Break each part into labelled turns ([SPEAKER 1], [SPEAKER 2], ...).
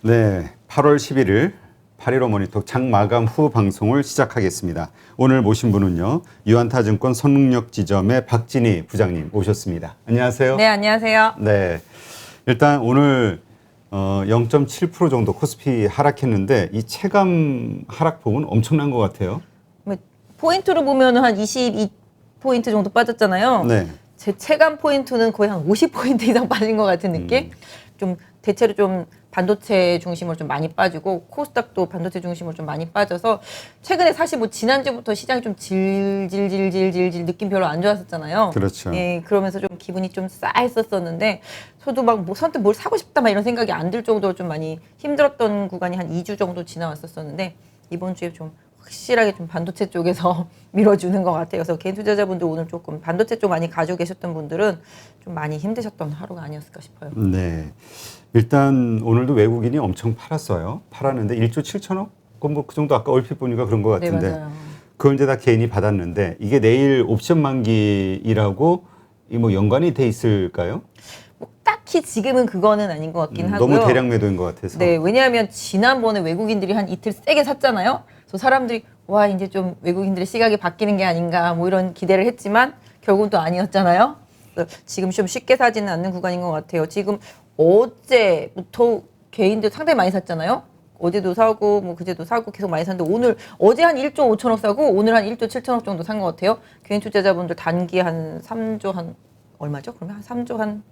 [SPEAKER 1] 네, 8월 11일 8.15 모니터 장마감 후 방송을 시작하겠습니다. 오늘 모신 분은요, 유안타증권 선능력지점의 박진희 부장님 오셨습니다. 안녕하세요.
[SPEAKER 2] 네, 안녕하세요.
[SPEAKER 1] 네, 일단 오늘 0.7% 정도 코스피 하락했는데 이 체감 하락폭은 엄청난 것 같아요.
[SPEAKER 2] 뭐, 포인트로 보면 한 22포인트 정도 빠졌잖아요.
[SPEAKER 1] 네,
[SPEAKER 2] 제 체감 포인트는 거의 한 50포인트 이상 빠진 것 같은 느낌? 좀 대체로 좀 반도체 중심으로 좀 많이 빠지고 코스닥도 반도체 중심으로 좀 많이 빠져서 최근에 사실 뭐 지난주부터 시장이 좀 질질질질질질 느낌 별로 안 좋았었잖아요.
[SPEAKER 1] 그렇죠.
[SPEAKER 2] 예, 그러면서 좀 기분이 좀 싸했었었는데 저도 막 뭐 선뜻 뭘 사고 싶다 막 이런 생각이 안 들 정도로 좀 많이 힘들었던 구간이 한 2주 정도 지나왔었었는데 이번 주에 좀 확실하게 좀 반도체 쪽에서 밀어주는 것 같아요. 그래서 개인 투자자분들 오늘 조금 반도체 쪽 많이 가지고 계셨던 분들은 좀 많이 힘드셨던 하루가 아니었을까 싶어요.
[SPEAKER 1] 네. 일단 오늘도 외국인이 엄청 팔았어요. 팔았는데 1조 7천억? 뭐 그 정도 아까 얼핏 보니까 그런 것
[SPEAKER 2] 네,
[SPEAKER 1] 같은데.
[SPEAKER 2] 맞아요.
[SPEAKER 1] 그걸 이제 다 개인이 받았는데 이게 내일 옵션 만기이라고 이 뭐 연관이 돼 있을까요?
[SPEAKER 2] 뭐 딱히 지금은 그거는 아닌 것 같긴 하고요.
[SPEAKER 1] 너무 대량 매도인 것 같아서.
[SPEAKER 2] 네, 왜냐하면 지난번에 외국인들이 한 이틀 세게 샀잖아요. 그래서 사람들이 와 이제 좀 외국인들의 시각이 바뀌는 게 아닌가 뭐 이런 기대를 했지만 결국은 또 아니었잖아요. 그래서 지금 좀 쉽게 사지는 않는 구간인 것 같아요. 지금 어제부터 개인들 상당히 많이 샀잖아요. 어제도 사고 뭐 그제도 사고 계속 많이 샀는데 오늘 어제 한 1조 5천억 사고 오늘 한 1조 7천억 정도 산 것 같아요. 개인 투자자분들 단기 한 3조 한 얼마죠? 그러면 한 3조 한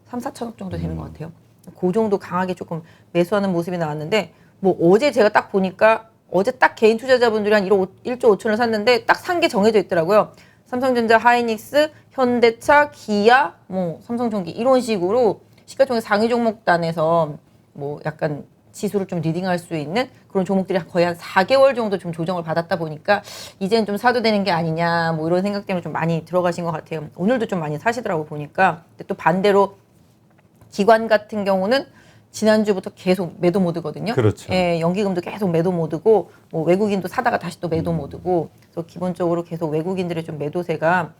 [SPEAKER 2] 3, 4천억 정도 되는 것 같아요. 그 정도 강하게 조금 매수하는 모습이 나왔는데 뭐 어제 제가 딱 보니까 어제 딱 개인 투자자분들이 한 1조 5천을 샀는데 딱 산 게 정해져 있더라고요. 삼성전자, 하이닉스, 현대차, 기아, 뭐 삼성전기 이런 식으로 시가총액 상위 종목단에서 뭐 약간 지수를 좀 리딩할 수 있는 그런 종목들이 거의 한 4개월 정도 좀 조정을 받았다 보니까 이제는 좀 사도 되는 게 아니냐 뭐 이런 생각 때문에 좀 많이 들어가신 것 같아요. 오늘도 좀 많이 사시더라고 보니까. 근데 또 반대로 기관 같은 경우는 지난주부터 계속 매도 모드거든요.
[SPEAKER 1] 그렇죠.
[SPEAKER 2] 예, 연기금도 계속 매도 모드고 뭐 외국인도 사다가 다시 또 매도 모드고 그래서 기본적으로 계속 외국인들의 좀 매도세가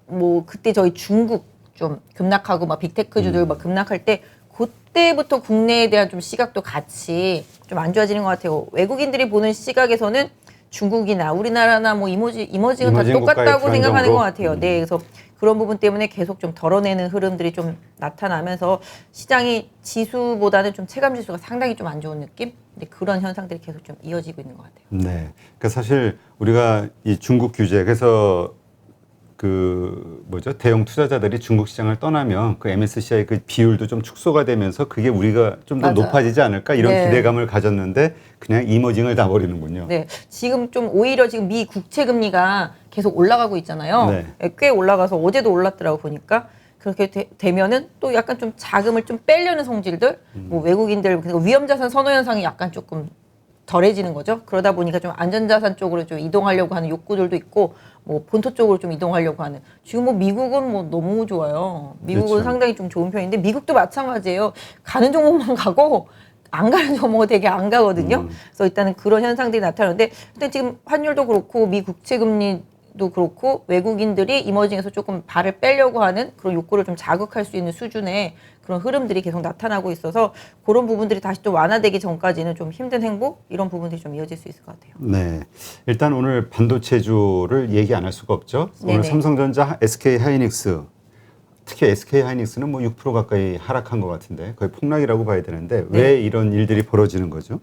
[SPEAKER 2] 뭐 그때 저희 중국 좀 급락하고 막 빅테크주들 막 급락할 때 그때부터 국내에 대한 좀 시각도 같이 좀 안 좋아지는 것 같아요. 외국인들이 보는 시각에서는 중국이나 우리나라나 뭐 이머징은 다
[SPEAKER 1] 이머징 국가의
[SPEAKER 2] 똑같다고 생각하는
[SPEAKER 1] 불안정으로?
[SPEAKER 2] 것 같아요. 네, 그래서 그런 부분 때문에 계속 좀 덜어내는 흐름들이 좀 나타나면서 시장이 지수보다는 좀 체감 지수가 상당히 좀 안 좋은 느낌? 근데 그런 현상들이 계속 좀 이어지고 있는 것 같아요.
[SPEAKER 1] 네. 그러니까 사실 우리가 이 중국 규제, 그래서 그 뭐죠? 대형 투자자들이 중국 시장을 떠나면 그 MSCI 그 비율도 좀 축소가 되면서 그게 우리가 좀 더
[SPEAKER 2] 맞아요.
[SPEAKER 1] 높아지지 않을까 이런
[SPEAKER 2] 네.
[SPEAKER 1] 기대감을 가졌는데 그냥 이머징을 다 버리는군요.
[SPEAKER 2] 네, 지금 좀 오히려 지금 미 국채 금리가 계속 올라가고 있잖아요.
[SPEAKER 1] 네.
[SPEAKER 2] 꽤 올라가서 어제도 올랐더라고 보니까 그렇게 되면은 또 약간 좀 자금을 좀 빼려는 성질들, 뭐 외국인들 그리고 위험자산 선호 현상이 약간 조금 덜해지는 거죠. 그러다 보니까 좀 안전자산 쪽으로 좀 이동하려고 하는 욕구들도 있고, 뭐 본토 쪽으로 좀 이동하려고 하는. 지금 뭐 미국은 뭐 너무 좋아요. 미국은
[SPEAKER 1] 그렇죠.
[SPEAKER 2] 상당히 좀 좋은 편인데 미국도 마찬가지예요. 가는 종목만 가고 안 가는 종목은 되게 안 가거든요. 그래서 일단은 그런 현상들이 나타나는데, 근데 지금 환율도 그렇고 미 국채 금리도 그렇고 외국인들이 이머징에서 조금 발을 빼려고 하는 그런 욕구를 좀 자극할 수 있는 수준의 그런 흐름들이 계속 나타나고 있어서 그런 부분들이 다시 좀 완화되기 전까지는 좀 힘든 행보 이런 부분들이 좀 이어질 수 있을 것 같아요.
[SPEAKER 1] 네. 일단 오늘 반도체주를 얘기 안 할 수가 없죠. 오늘
[SPEAKER 2] 네네.
[SPEAKER 1] 삼성전자, SK 하이닉스, 특히 SK 하이닉스는 뭐 6% 가까이 하락한 것 같은데 거의 폭락이라고 봐야 되는데 왜 이런 일들이 벌어지는 거죠?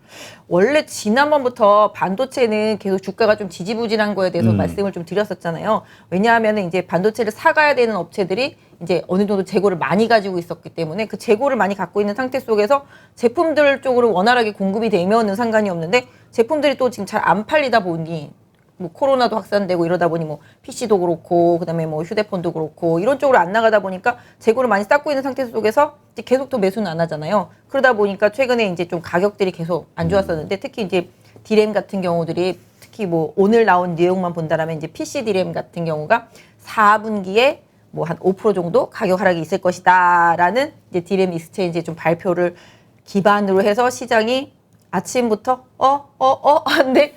[SPEAKER 2] 원래 지난번부터 반도체는 계속 주가가 좀 지지부진한 거에 대해서 말씀을 좀 드렸었잖아요. 왜냐하면 이제 반도체를 사가야 되는 업체들이 이제 어느 정도 재고를 많이 가지고 있었기 때문에 그 재고를 많이 갖고 있는 상태 속에서 제품들 쪽으로 원활하게 공급이 되면은 상관이 없는데 제품들이 또 지금 잘 안 팔리다 보니 뭐 코로나도 확산되고 이러다 보니 뭐 PC도 그렇고 그다음에 뭐 휴대폰도 그렇고 이런 쪽으로 안 나가다 보니까 재고를 많이 쌓고 있는 상태 속에서 이제 계속 또 매수는 안 하잖아요. 그러다 보니까 최근에 이제 좀 가격들이 계속 안 좋았었는데 특히 이제 디램 같은 경우들이 특히 뭐 오늘 나온 내용만 본다라면 이제 PC 디램 같은 경우가 4분기에 뭐 한 5% 정도 가격 하락이 있을 것이다라는 이제 디램 익스체인지의 좀 발표를 기반으로 해서 시장이 아침부터 하는데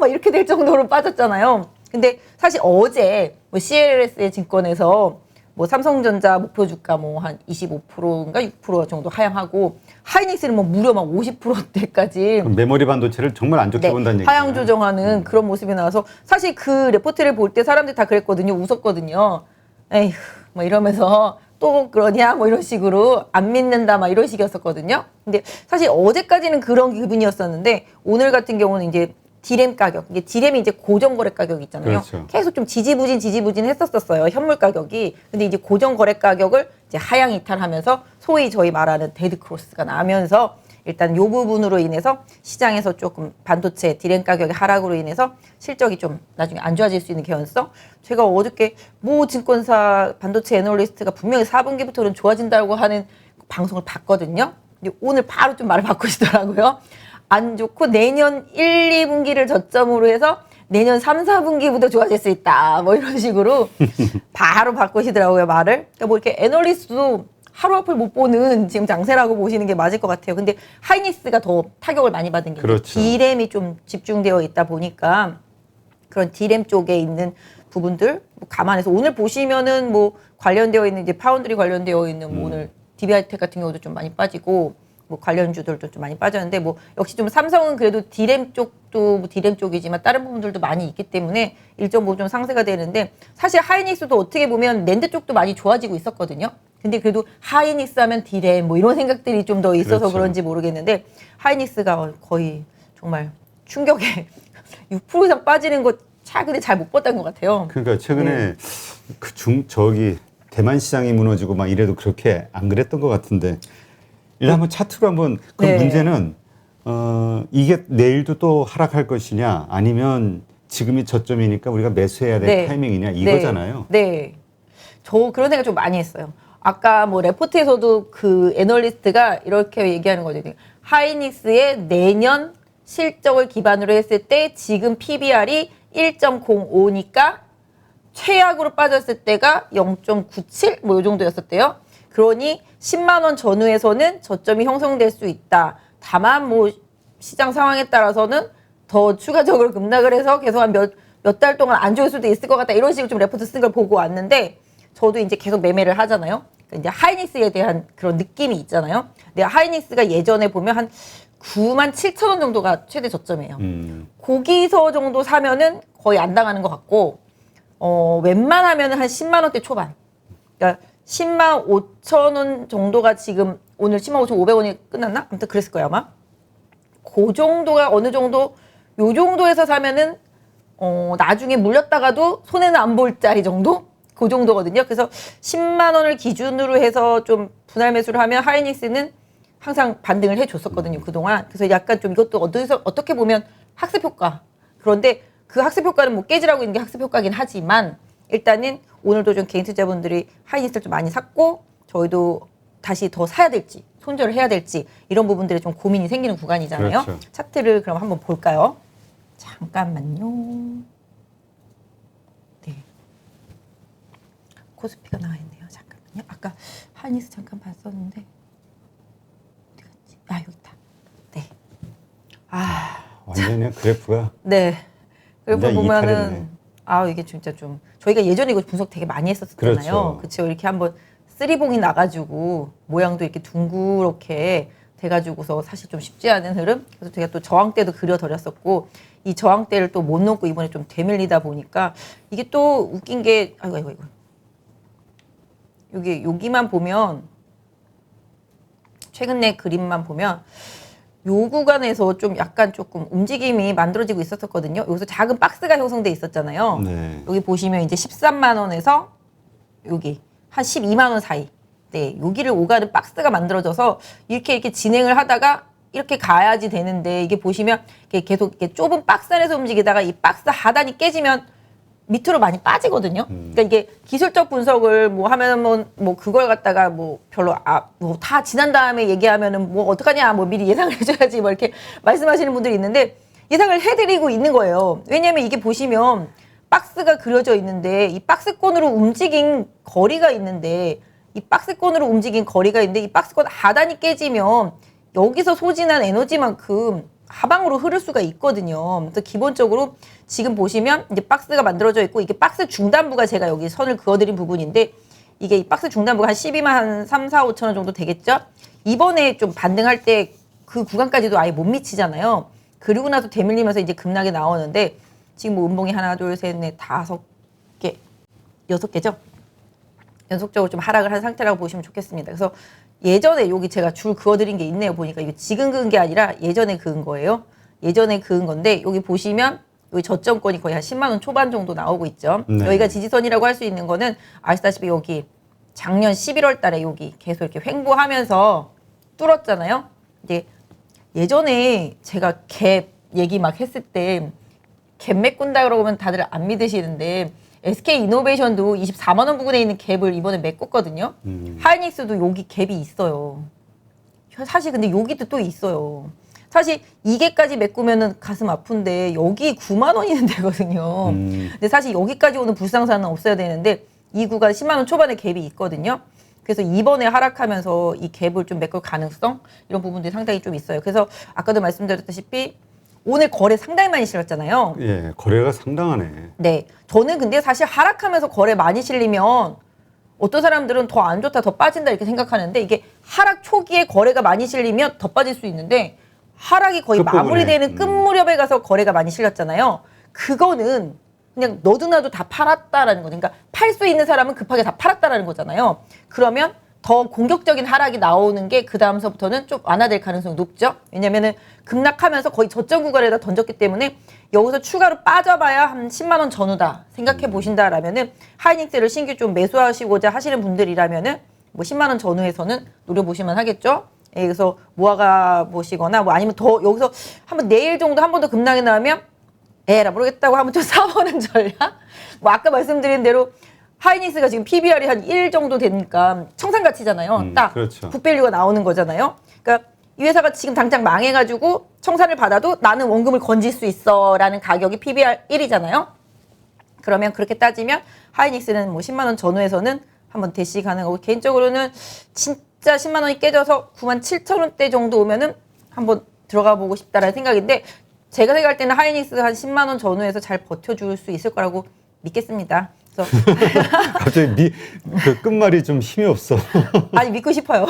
[SPEAKER 2] 막 이렇게 될 정도로 빠졌잖아요. 근데 사실 어제 뭐 CLS의 증권에서 뭐 삼성전자 목표 주가 뭐 한 25%인가 6% 정도 하향하고 하이닉스는 뭐 무려 막 50%대까지
[SPEAKER 1] 메모리 반도체를 정말 안 좋게 본다는 얘기죠.
[SPEAKER 2] 하향 조정하는 그런 모습이 나와서 사실 그 레포트를 볼 때 사람들이 다 그랬거든요. 웃었거든요. 에휴 뭐 이러면서 또 그러냐 뭐 이런 식으로 안 믿는다 막 이런 식이었었거든요. 근데 사실 어제까지는 그런 기분이었었는데 오늘 같은 경우는 이제 디램 가격, 이게 디램이 이제 고정 거래 가격 있잖아요.
[SPEAKER 1] 그렇죠.
[SPEAKER 2] 계속 좀 지지부진 했었어요. 현물 가격이. 근데 이제 고정 거래 가격을 이제 하향 이탈하면서 소위 저희 말하는 데드 크로스가 나면서 일단 요 부분으로 인해서 시장에서 조금 반도체 디램 가격의 하락으로 인해서 실적이 좀 나중에 안 좋아질 수 있는 개연성. 제가 어저께 모 증권사 반도체 애널리스트가 분명히 4분기부터는 좋아진다고 하는 방송을 봤거든요. 근데 오늘 바로 좀 말을 바꾸시더라고요. 안 좋고 내년 1, 2분기를 저점으로 해서 내년 3, 4분기부터 좋아질 수 있다. 뭐 이런 식으로 바로 바꾸시더라고요, 말을. 그러니까 뭐 이렇게 애널리스트도 하루 앞을 못 보는 지금 장세라고 보시는 게 맞을 것 같아요. 근데 하이닉스가 더 타격을 많이 받은 게
[SPEAKER 1] 그렇죠.
[SPEAKER 2] 디램이 좀 집중되어 있다 보니까 그런 디램 쪽에 있는 부분들 뭐 감안해서 오늘 보시면은 뭐 관련되어 있는 이제 파운드리 관련되어 있는 뭐 오늘 DB하이텍 같은 경우도 좀 많이 빠지고 뭐 관련주들도 좀 많이 빠졌는데 뭐 역시 좀 삼성은 그래도 디램 쪽도 뭐 디램 쪽이지만 다른 부분들도 많이 있기 때문에 1.5 좀 상세가 되는데 사실 하이닉스도 어떻게 보면 낸드 쪽도 많이 좋아지고 있었거든요. 근데 그래도 하이닉스 하면 디램 뭐 이런 생각들이 좀 더 있어서
[SPEAKER 1] 그렇죠.
[SPEAKER 2] 그런지 모르겠는데 하이닉스가 거의 정말 충격에 6% 이상 빠지는 거 근데 잘 못 봤던 것 같아요.
[SPEAKER 1] 그러니까 최근에 저기 대만 시장이 무너지고 막 이래도 그렇게 안 그랬던 것 같은데 일단 한번 차트로 한번 그
[SPEAKER 2] 네.
[SPEAKER 1] 문제는 이게 내일도 또 하락할 것이냐 아니면 지금이 저점이니까 우리가 매수해야 될 타이밍이냐 이거잖아요.
[SPEAKER 2] 네. 저 그런 생각 좀 많이 했어요. 아까 뭐 레포트에서도 그 애널리스트가 이렇게 얘기하는 거죠. 하이닉스의 내년 실적을 기반으로 했을 때 지금 PBR이 1.05니까 최악으로 빠졌을 때가 0.97 뭐 이 정도였었대요. 그러니 10만 원 전후에서는 저점이 형성될 수 있다. 다만 뭐 시장 상황에 따라서는 더 추가적으로 급락을 해서 계속 한 몇 달 동안 안 좋을 수도 있을 것 같다. 이런 식으로 좀 레포트 쓴 걸 보고 왔는데 저도 이제 계속 매매를 하잖아요. 그러니까 이제 하이닉스에 대한 그런 느낌이 있잖아요. 근데 하이닉스가 예전에 보면 한 9만 7천 원 정도가 최대 저점이에요. 거기서 정도 사면은 거의 안 당하는 것 같고, 웬만하면은 한 10만 원대 초반. 그러니까 10만 5천 원 정도가 지금 오늘 10만 5천 5백원이 끝났나? 아무튼 그랬을 거예요, 아마. 그 정도가 어느 정도, 요 정도에서 사면은, 나중에 물렸다가도 손해는 안 볼 짜리 정도? 그 정도거든요. 그래서 10만 원을 기준으로 해서 좀 분할 매수를 하면 하이닉스는 항상 반등을 해줬었거든요, 그동안. 그래서 약간 좀 이것도 어떻게 보면 학습 효과. 그런데 그 학습 효과는 뭐 깨지라고 있는 게 학습 효과긴 하지만 일단은 오늘도 좀 개인 투자분들이 하이닉스를 좀 많이 샀고 저희도 다시 더 사야 될지 손절을 해야 될지 이런 부분들이 좀 고민이 생기는 구간이잖아요.
[SPEAKER 1] 그렇죠.
[SPEAKER 2] 차트를 그럼 한번 볼까요? 잠깐만요. 네. 코스피가 나와 있네요. 잠깐만요. 아까 하이닉스 잠깐 봤었는데 어디 갔지? 아 여기 있다. 네.
[SPEAKER 1] 완전히 그래프가
[SPEAKER 2] 네. 그래프
[SPEAKER 1] 완전 이탈이네.
[SPEAKER 2] 보면은 이게 진짜 좀 저희가 예전에 이거 분석 되게 많이 했었잖아요.
[SPEAKER 1] 그렇죠.
[SPEAKER 2] 그쵸? 이렇게 한번 쓰리봉이 나가지고 모양도 이렇게 둥그렇게 돼가지고서 사실 좀 쉽지 않은 흐름. 그래서 제가 또 저항대도 그려드렸었고 이 저항대를 또 못 넘고 이번에 좀 되밀리다 보니까 이게 또 웃긴 게 아이고 여기만 보면 최근에 그림만 보면 요 구간에서 좀 약간 조금 움직임이 만들어지고 있었거든요. 여기서 작은 박스가 형성돼 있었잖아요.
[SPEAKER 1] 네.
[SPEAKER 2] 여기 보시면 이제 13만 원에서 여기 한 12만 원 사이. 네, 여기를 오가는 박스가 만들어져서 이렇게 진행을 하다가 이렇게 가야지 되는데 이게 보시면 계속 이렇게 좁은 박스 안에서 움직이다가 이 박스 하단이 깨지면 밑으로 많이 빠지거든요. 그러니까 이게 기술적 분석을 뭐 하면 뭐 그걸 갖다가 뭐 별로 뭐 다 지난 다음에 얘기하면은 뭐 어떡하냐 뭐 미리 예상을 해줘야지 뭐 이렇게 말씀하시는 분들이 있는데 예상을 해드리고 있는 거예요. 왜냐하면 이게 보시면 박스가 그려져 있는데 이 박스권으로 움직인 거리가 있는데 이 박스권으로 움직인 거리가 있는데 이 박스권 하단이 깨지면 여기서 소진한 에너지만큼 하방으로 흐를 수가 있거든요. 그래서 기본적으로 지금 보시면 이제 박스가 만들어져 있고 이게 박스 중단부가 제가 여기 선을 그어드린 부분인데 이게 이 박스 중단부가 한 12만 한 3, 4, 5천 원 정도 되겠죠? 이번에 좀 반등할 때 그 구간까지도 아예 못 미치잖아요. 그리고 나서 되밀리면서 이제 급락이 나오는데 지금 뭐 음봉이 하나, 둘, 셋, 넷, 5개, 6개죠? 연속적으로 좀 하락을 한 상태라고 보시면 좋겠습니다. 그래서 예전에 여기 제가 줄 그어드린 게 있네요. 보니까 이거 지금 그은 게 아니라 예전에 그은 거예요. 예전에 그은 건데 여기 보시면 여기 저점권이 거의 한 10만 원 초반 정도 나오고 있죠.
[SPEAKER 1] 네.
[SPEAKER 2] 여기가 지지선이라고 할 수 있는 거는 아시다시피 여기 작년 11월 달에 여기 계속 이렇게 횡보하면서 뚫었잖아요. 이제 예전에 제가 갭 얘기 막 했을 때 갭 메꾼다 그러면 다들 안 믿으시는데 SK 이노베이션도 24만 원 부근에 있는 갭을 이번에 메꿨거든요. 하이닉스도 여기 갭이 있어요. 사실 근데 여기도 또 있어요. 사실 이게까지 메꾸면은 가슴 아픈데 여기 9만 원 있는 데거든요. 근데 사실 여기까지 오는 불상사는 없어야 되는데 이 구간 10만 원 초반에 갭이 있거든요. 그래서 이번에 하락하면서 이 갭을 좀 메꿀 가능성 이런 부분들이 상당히 좀 있어요. 그래서 아까도 말씀드렸다시피 오늘 거래 상당히 많이 실렸잖아요.
[SPEAKER 1] 예, 거래가 상당하네.
[SPEAKER 2] 네. 저는 근데 사실 하락하면서 거래 많이 실리면 어떤 사람들은 더 안 좋다, 더 빠진다 이렇게 생각하는데 이게 하락 초기에 거래가 많이 실리면 더 빠질 수 있는데 하락이 거의
[SPEAKER 1] 끝부분에.
[SPEAKER 2] 마무리되는 끝 무렵에 가서 거래가 많이 실렸잖아요. 그거는 그냥 너도 나도 다 팔았다라는 거죠. 그러니까 팔 수 있는 사람은 급하게 다 팔았다라는 거잖아요. 그러면 더 공격적인 하락이 나오는 게 그 다음서부터는 좀 완화될 가능성이 높죠. 왜냐면은 급락하면서 거의 저점 구간에다 던졌기 때문에 여기서 추가로 빠져봐야 한 10만 원 전후다 생각해 보신다라면은 하이닉스를 신규 좀 매수하시고자 하시는 분들이라면은 뭐 10만 원 전후에서는 노려보시면 하겠죠. 예, 그래서 모아가 보시거나 뭐 아니면 더 여기서 한번 내일 정도 한 번 더 급락이 나오면 에라 모르겠다고 하면 좀 사보는 전략. 뭐 아까 말씀드린 대로 하이닉스가 지금 PBR이 한 1 정도 되니까 청산가치잖아요. 딱
[SPEAKER 1] 그렇죠.
[SPEAKER 2] 북밸류가 나오는 거잖아요. 그러니까 이 회사가 지금 당장 망해가지고 청산을 받아도 나는 원금을 건질 수 있어라는 가격이 PBR 1이잖아요. 그러면 그렇게 따지면 하이닉스는 뭐 10만 원 전후에서는 한번 대시 가능하고 개인적으로는 진짜 10만 원이 깨져서 9만 7천 원대 정도 오면은 한번 들어가 보고 싶다라는 생각인데 제가 생각할 때는 하이닉스 한 10만 원 전후에서 잘 버텨줄 수 있을 거라고 믿겠습니다. 그래서
[SPEAKER 1] 갑자기 그 끝말이 좀 힘이 없어.
[SPEAKER 2] 아니 믿고 싶어요.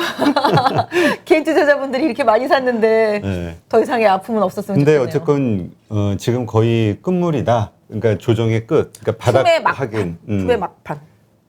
[SPEAKER 2] 개인 투자자분들이 이렇게 많이 샀는데
[SPEAKER 1] 네.
[SPEAKER 2] 더 이상의 아픔은 없었으면
[SPEAKER 1] 근데
[SPEAKER 2] 좋겠네요.
[SPEAKER 1] 어쨌건 지금 거의 끝물이다. 그러니까 조정의 끝. 그러니까 바닥
[SPEAKER 2] 품의 막판.
[SPEAKER 1] 확인.
[SPEAKER 2] 품의 막판.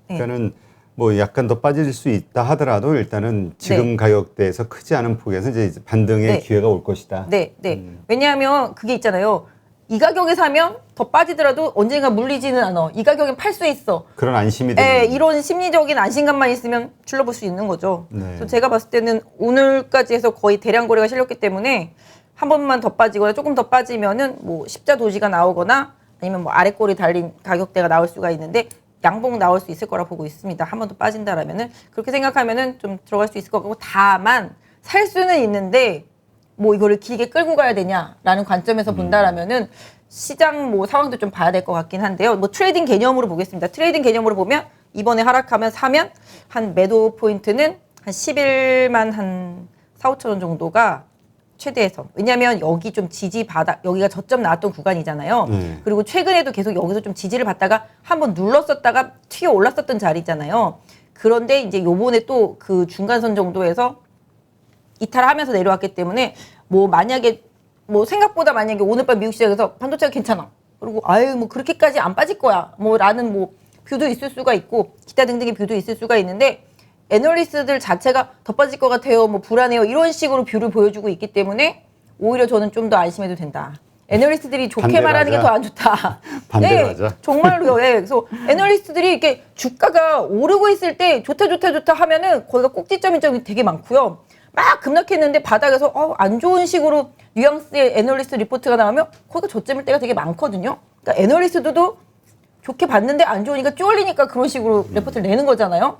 [SPEAKER 2] 네.
[SPEAKER 1] 그러니까는 뭐 약간 더 빠질 수 있다 하더라도 일단은 지금
[SPEAKER 2] 네.
[SPEAKER 1] 가격대에서 크지 않은 폭에서 이제 반등의
[SPEAKER 2] 네.
[SPEAKER 1] 기회가 올 것이다.
[SPEAKER 2] 네, 네. 왜냐하면 그게 있잖아요. 이 가격에 사면 더 빠지더라도 언젠가 물리지는 않아. 이 가격엔 팔 수 있어.
[SPEAKER 1] 그런 안심이 되는.
[SPEAKER 2] 예, 이런 심리적인 안심감만 있으면 줄러볼 수 있는 거죠.
[SPEAKER 1] 네.
[SPEAKER 2] 그래서 제가 봤을 때는 오늘까지 해서 거의 대량 거래가 실렸기 때문에 한 번만 더 빠지거나 조금 더 빠지면은 뭐 십자 도지가 나오거나 아니면 뭐 아래 꼬리 달린 가격대가 나올 수가 있는데 양봉 나올 수 있을 거라 보고 있습니다. 한 번 더 빠진다라면은 그렇게 생각하면은 좀 들어갈 수 있을 것 같고 다만 살 수는 있는데 뭐 이거를 길게 끌고 가야 되냐라는 관점에서 본다라면은 시장 뭐 상황도 좀 봐야 될 것 같긴 한데요. 뭐 트레이딩 개념으로 보겠습니다. 트레이딩 개념으로 보면 이번에 하락하면 사면 한 매도 포인트는 한 11만 한 4, 5천 원 정도가 최대에서. 왜냐하면 여기 좀 지지 바닥 여기가 저점 나왔던 구간이잖아요. 그리고 최근에도 계속 여기서 좀 지지를 받다가 한번 눌렀었다가 튀어 올랐었던 자리잖아요. 그런데 이제 요번에 또 그 중간선 정도에서 이탈하면서 내려왔기 때문에 뭐 만약에 뭐 생각보다 만약에 오늘 밤 미국 시장에서 반도체가 괜찮아. 그리고 아유 뭐 그렇게까지 안 빠질 거야. 뭐라는 뭐 뷰도 있을 수가 있고 기타 등등의 뷰도 있을 수가 있는데 애널리스트들 자체가 더 빠질 것 같아요. 뭐 불안해요. 이런 식으로 뷰를 보여주고 있기 때문에 오히려 저는 좀 더 안심해도 된다. 애널리스트들이 좋게
[SPEAKER 1] 반대로
[SPEAKER 2] 말하는 게
[SPEAKER 1] 하자.
[SPEAKER 2] 더 안 좋다.
[SPEAKER 1] 반대로
[SPEAKER 2] 네,
[SPEAKER 1] 하자.
[SPEAKER 2] 정말로요. 예. 그래서 애널리스트들이 이렇게 주가가 오르고 있을 때 좋다 좋다 좋다 하면은 거기가 꼭지점인 점이 되게 많고요. 막 급락했는데 바닥에서 안 좋은 식으로 뉘앙스의 애널리스트 리포트가 나오면 거기가 저점일 때가 되게 많거든요. 그러니까 애널리스트도 좋게 봤는데 안 좋으니까 쫄리니까 그런 식으로 리포트를 내는 거잖아요.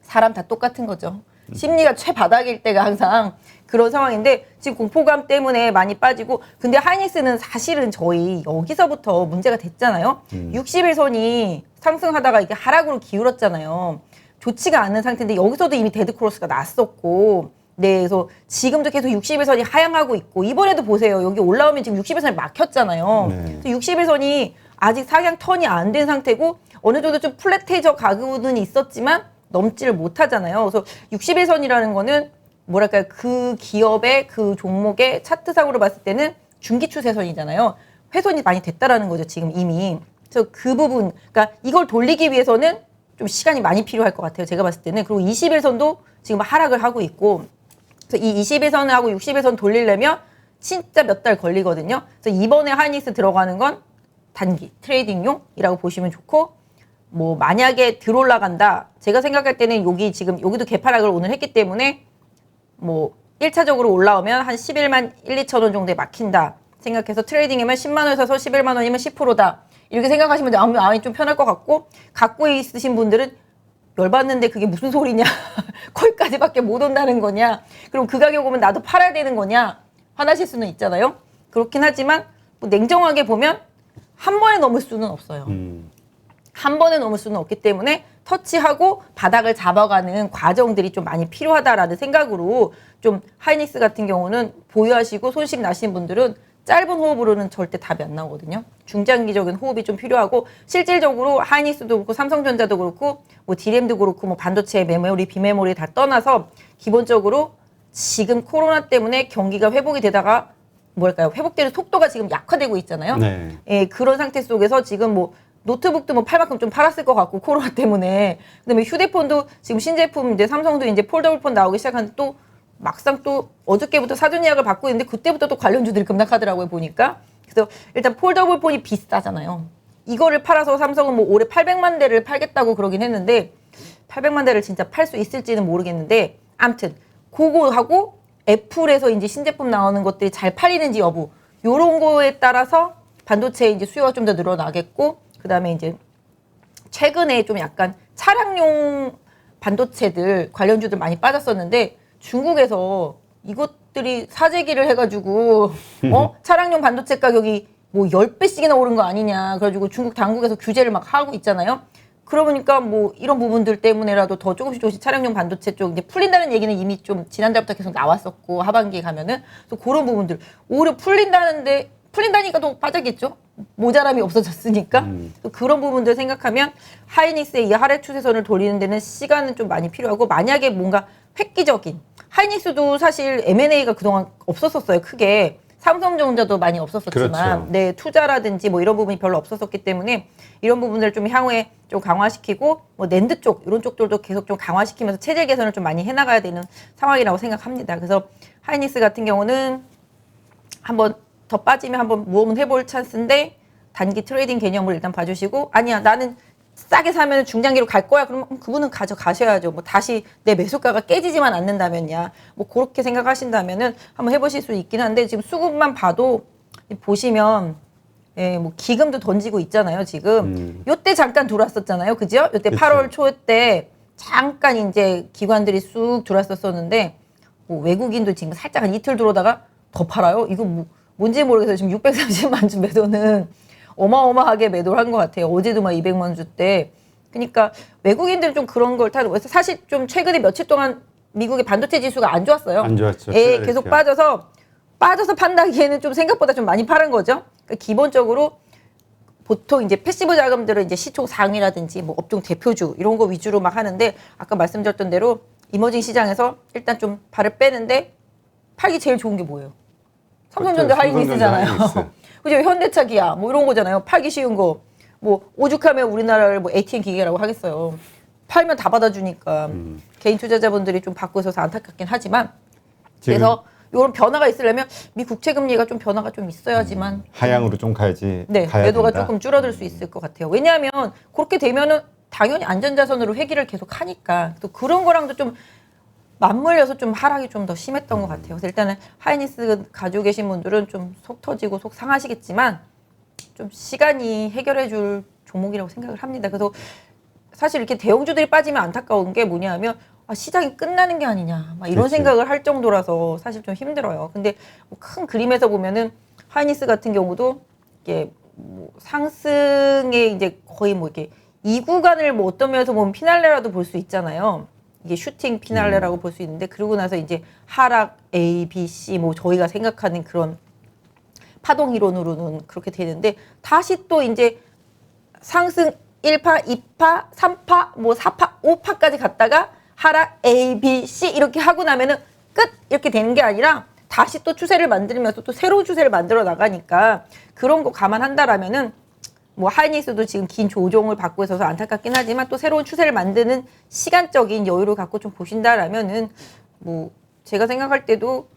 [SPEAKER 2] 사람 다 똑같은 거죠. 심리가 최바닥일 때가 항상 그런 상황인데 지금 공포감 때문에 많이 빠지고 근데 하이닉스는 사실은 저희 여기서부터 문제가 됐잖아요. 60일선이 상승하다가 이게 하락으로 기울었잖아요. 좋지가 않은 상태인데 여기서도 이미 데드크로스가 났었고 네, 그래서 지금도 계속 60일선이 하향하고 있고 이번에도 보세요. 여기 올라오면 지금 60일선이 막혔잖아요.
[SPEAKER 1] 네.
[SPEAKER 2] 60일선이 아직 상향 턴이 안 된 상태고 어느 정도 좀 플랫해져 가고는 있었지만 넘지를 못하잖아요. 그래서 60일선이라는 거는 뭐랄까요, 그 기업의 그 종목의 차트상으로 봤을 때는 중기 추세선이잖아요. 훼손이 많이 됐다라는 거죠, 지금 이미. 그래서 그 부분, 그러니까 이걸 돌리기 위해서는 좀 시간이 많이 필요할 것 같아요, 제가 봤을 때는. 그리고 20일선도 지금 하락을 하고 있고, 그래서 이 21선하고 60일선 돌리려면 진짜 몇 달 걸리거든요. 그래서 이번에 하이닉스 들어가는 건 단기 트레이딩용이라고 보시면 좋고, 뭐 만약에 들어올라간다, 제가 생각할 때는 여기 지금 여기도 개파락을 오늘 했기 때문에 뭐 1차적으로 올라오면 한 11만 1, 2천 원 정도에 막힌다 생각해서 트레이딩이면 10만 원 사서 11만 원이면 10%다 이렇게 생각하시면 마음이 좀 편할 것 같고, 갖고 있으신 분들은 열받는데 그게 무슨 소리냐 거기까지밖에 못 온다는 거냐, 그럼 그 가격 오면 나도 팔아야 되는 거냐 화나실 수는 있잖아요. 그렇긴 하지만 뭐 냉정하게 보면 한 번에 넘을 수는 없어요. 한 번에 넘을 수는 없기 때문에 터치하고 바닥을 잡아가는 과정들이 좀 많이 필요하다라는 생각으로 좀 하이닉스 같은 경우는 보유하시고 손실 나신 분들은 짧은 호흡으로는 절대 답이 안 나오거든요. 중장기적인 호흡이 좀 필요하고, 실질적으로 하이닉스도 그렇고 삼성전자도 그렇고 뭐 디램도 그렇고 뭐 반도체, 메모리, 비메모리 다 떠나서 기본적으로 지금 코로나 때문에 경기가 회복이 되다가 뭐랄까요, 회복되는 속도가 지금 약화되고 있잖아요.
[SPEAKER 1] 네.
[SPEAKER 2] 예, 그런 상태 속에서 지금 뭐 노트북도 뭐 팔 만큼 좀 팔았을 것 같고 코로나 때문에, 그다음에 휴대폰도 지금 신제품 이제 삼성도 이제 폴더블폰 나오기 시작하는데 또 막상 또 어저께부터 사전 예약을 받고 있는데 그때부터 또 관련주들이 급락하더라고요, 보니까. 그래서 일단 폴더블폰이 비싸잖아요. 이거를 팔아서 삼성은 뭐 올해 800만 대를 팔겠다고 그러긴 했는데 800만 대를 진짜 팔 수 있을지는 모르겠는데, 아무튼 그거하고 애플에서 이제 신제품 나오는 것들이 잘 팔리는지 여부, 요런 거에 따라서 반도체 이제 수요가 좀 더 늘어나겠고, 그다음에 이제 최근에 좀 약간 차량용 반도체들 관련주들 많이 빠졌었는데 중국에서 이것들이 사재기를 해가지고 차량용 반도체 가격이 뭐 10배씩이나 오른 거 아니냐, 그래가지고 중국 당국에서 규제를 막 하고 있잖아요. 그러니까 뭐 이런 부분들 때문에라도 더 조금씩 차량용 반도체 쪽 이제 풀린다는 얘기는 이미 좀 지난달부터 계속 나왔었고, 하반기에 가면은 또 그런 부분들 오히려 풀린다니까 또 빠졌겠죠. 모자람이 없어졌으니까. 또 그런 부분들 생각하면 하이닉스의 이 하락 추세선을 돌리는 데는 시간은 좀 많이 필요하고, 만약에 뭔가 획기적인, 하이닉스도 사실 M&A가 그동안 없었었어요, 크게. 삼성전자도 많이 없었었지만,
[SPEAKER 1] 그렇죠.
[SPEAKER 2] 네, 투자라든지 뭐 이런 부분이 별로 없었었기 때문에 이런 부분들을 좀 향후에 좀 강화시키고, 뭐 낸드 쪽 이런 쪽들도 계속 좀 강화시키면서 체질 개선을 좀 많이 해나가야 되는 상황이라고 생각합니다. 그래서 하이닉스 같은 경우는 한번 더 빠지면 한번 모험은 해볼 찬스인데, 단기 트레이딩 개념을 일단 봐주시고, 아니야 나는 싸게 사면 중장기로 갈 거야, 그러면 그분은 가져가셔야죠. 뭐 다시 내 매수가가 깨지지만 않는다면야, 뭐 그렇게 생각하신다면은 한번 해보실 수 있긴 한데, 지금 수급만 봐도 보시면 예, 뭐 기금도 던지고 있잖아요, 지금. 요때 잠깐 들어왔었잖아요, 그죠? 요때
[SPEAKER 1] 그쵸.
[SPEAKER 2] 8월 초 때 잠깐 이제 기관들이 쑥 들어왔었었는데, 뭐 외국인도 지금 살짝 한 이틀 들어오다가 더 팔아요. 이거 뭐 뭔지 모르겠어요. 지금 630만 주 매도는 어마어마하게 매도를 한 것 같아요. 어제도 막 200만 주대. 그러니까 외국인들은 좀 그런 걸 타고, 사실 좀 최근에 며칠 동안 미국의 반도체 지수가 안 좋았어요.
[SPEAKER 1] 안 좋았죠.
[SPEAKER 2] 예, 계속 빠져서 판다기에는 좀 생각보다 좀 많이 팔은 거죠. 그러니까 기본적으로 보통 이제 패시브 자금들은 이제 시총 상위라든지 뭐 업종 대표주 이런 거 위주로 막 하는데, 아까 말씀드렸던 대로 이머징 시장에서 일단 좀 발을 빼는데 팔기 제일 좋은 게 뭐예요? 삼성전자 하이닉스잖아요. 그죠? 현대차, 기아 뭐 이런 거잖아요. 팔기 쉬운 거. 뭐 오죽하면 우리나라를 뭐 ATM 기계라고 하겠어요. 팔면 다 받아주니까. 개인 투자자분들이 좀 받고 있어서 안타깝긴 하지만, 그래서 이런 변화가 있으려면 미 국채 금리가 좀 변화가 좀 있어야지만
[SPEAKER 1] 하향으로 좀 가야지.
[SPEAKER 2] 네,
[SPEAKER 1] 가야
[SPEAKER 2] 매도가
[SPEAKER 1] 된다.
[SPEAKER 2] 조금 줄어들 수 있을 것 같아요. 왜냐하면 그렇게 되면은 당연히 안전자산으로 회귀를 계속 하니까, 또 그런 거랑도 좀 맞물려서 좀 하락이 좀 더 심했던 것 같아요. 그래서 일단은 하이닉스 가지고 계신 분들은 좀 속 터지고 속 상하시겠지만 좀 시간이 해결해 줄 종목이라고 생각을 합니다. 그래서 사실 이렇게 대형주들이 빠지면 안타까운 게 뭐냐면, 시장이 끝나는 게 아니냐 막 이런
[SPEAKER 1] 그치.
[SPEAKER 2] 생각을 할 정도라서 사실 좀 힘들어요. 근데 뭐큰 그림에서 보면은 하이닉스 같은 경우도 이게 뭐 상승에 이제 거의 뭐 이렇게 이 구간을 뭐 어떤 면에서 보면 피날레라도 볼 수 있잖아요. 이게 슈팅 피날레라고 볼 수 있는데, 그러고 나서 이제 하락 A, B, C 뭐 저희가 생각하는 그런 파동 이론으로는 그렇게 되는데, 다시 또 이제 상승 1파, 2파, 3파, 뭐 4파, 5파까지 갔다가 하락 A, B, C 이렇게 하고 나면은 끝 이렇게 되는 게 아니라 다시 또 추세를 만들면서 또 새로운 추세를 만들어 나가니까 그런 거 감안한다라면은 뭐 하이닉스도 지금 긴 조정을 받고 있어서 안타깝긴 하지만 또 새로운 추세를 만드는 시간적인 여유를 갖고 좀 보신다라면은 뭐 제가 생각할 때도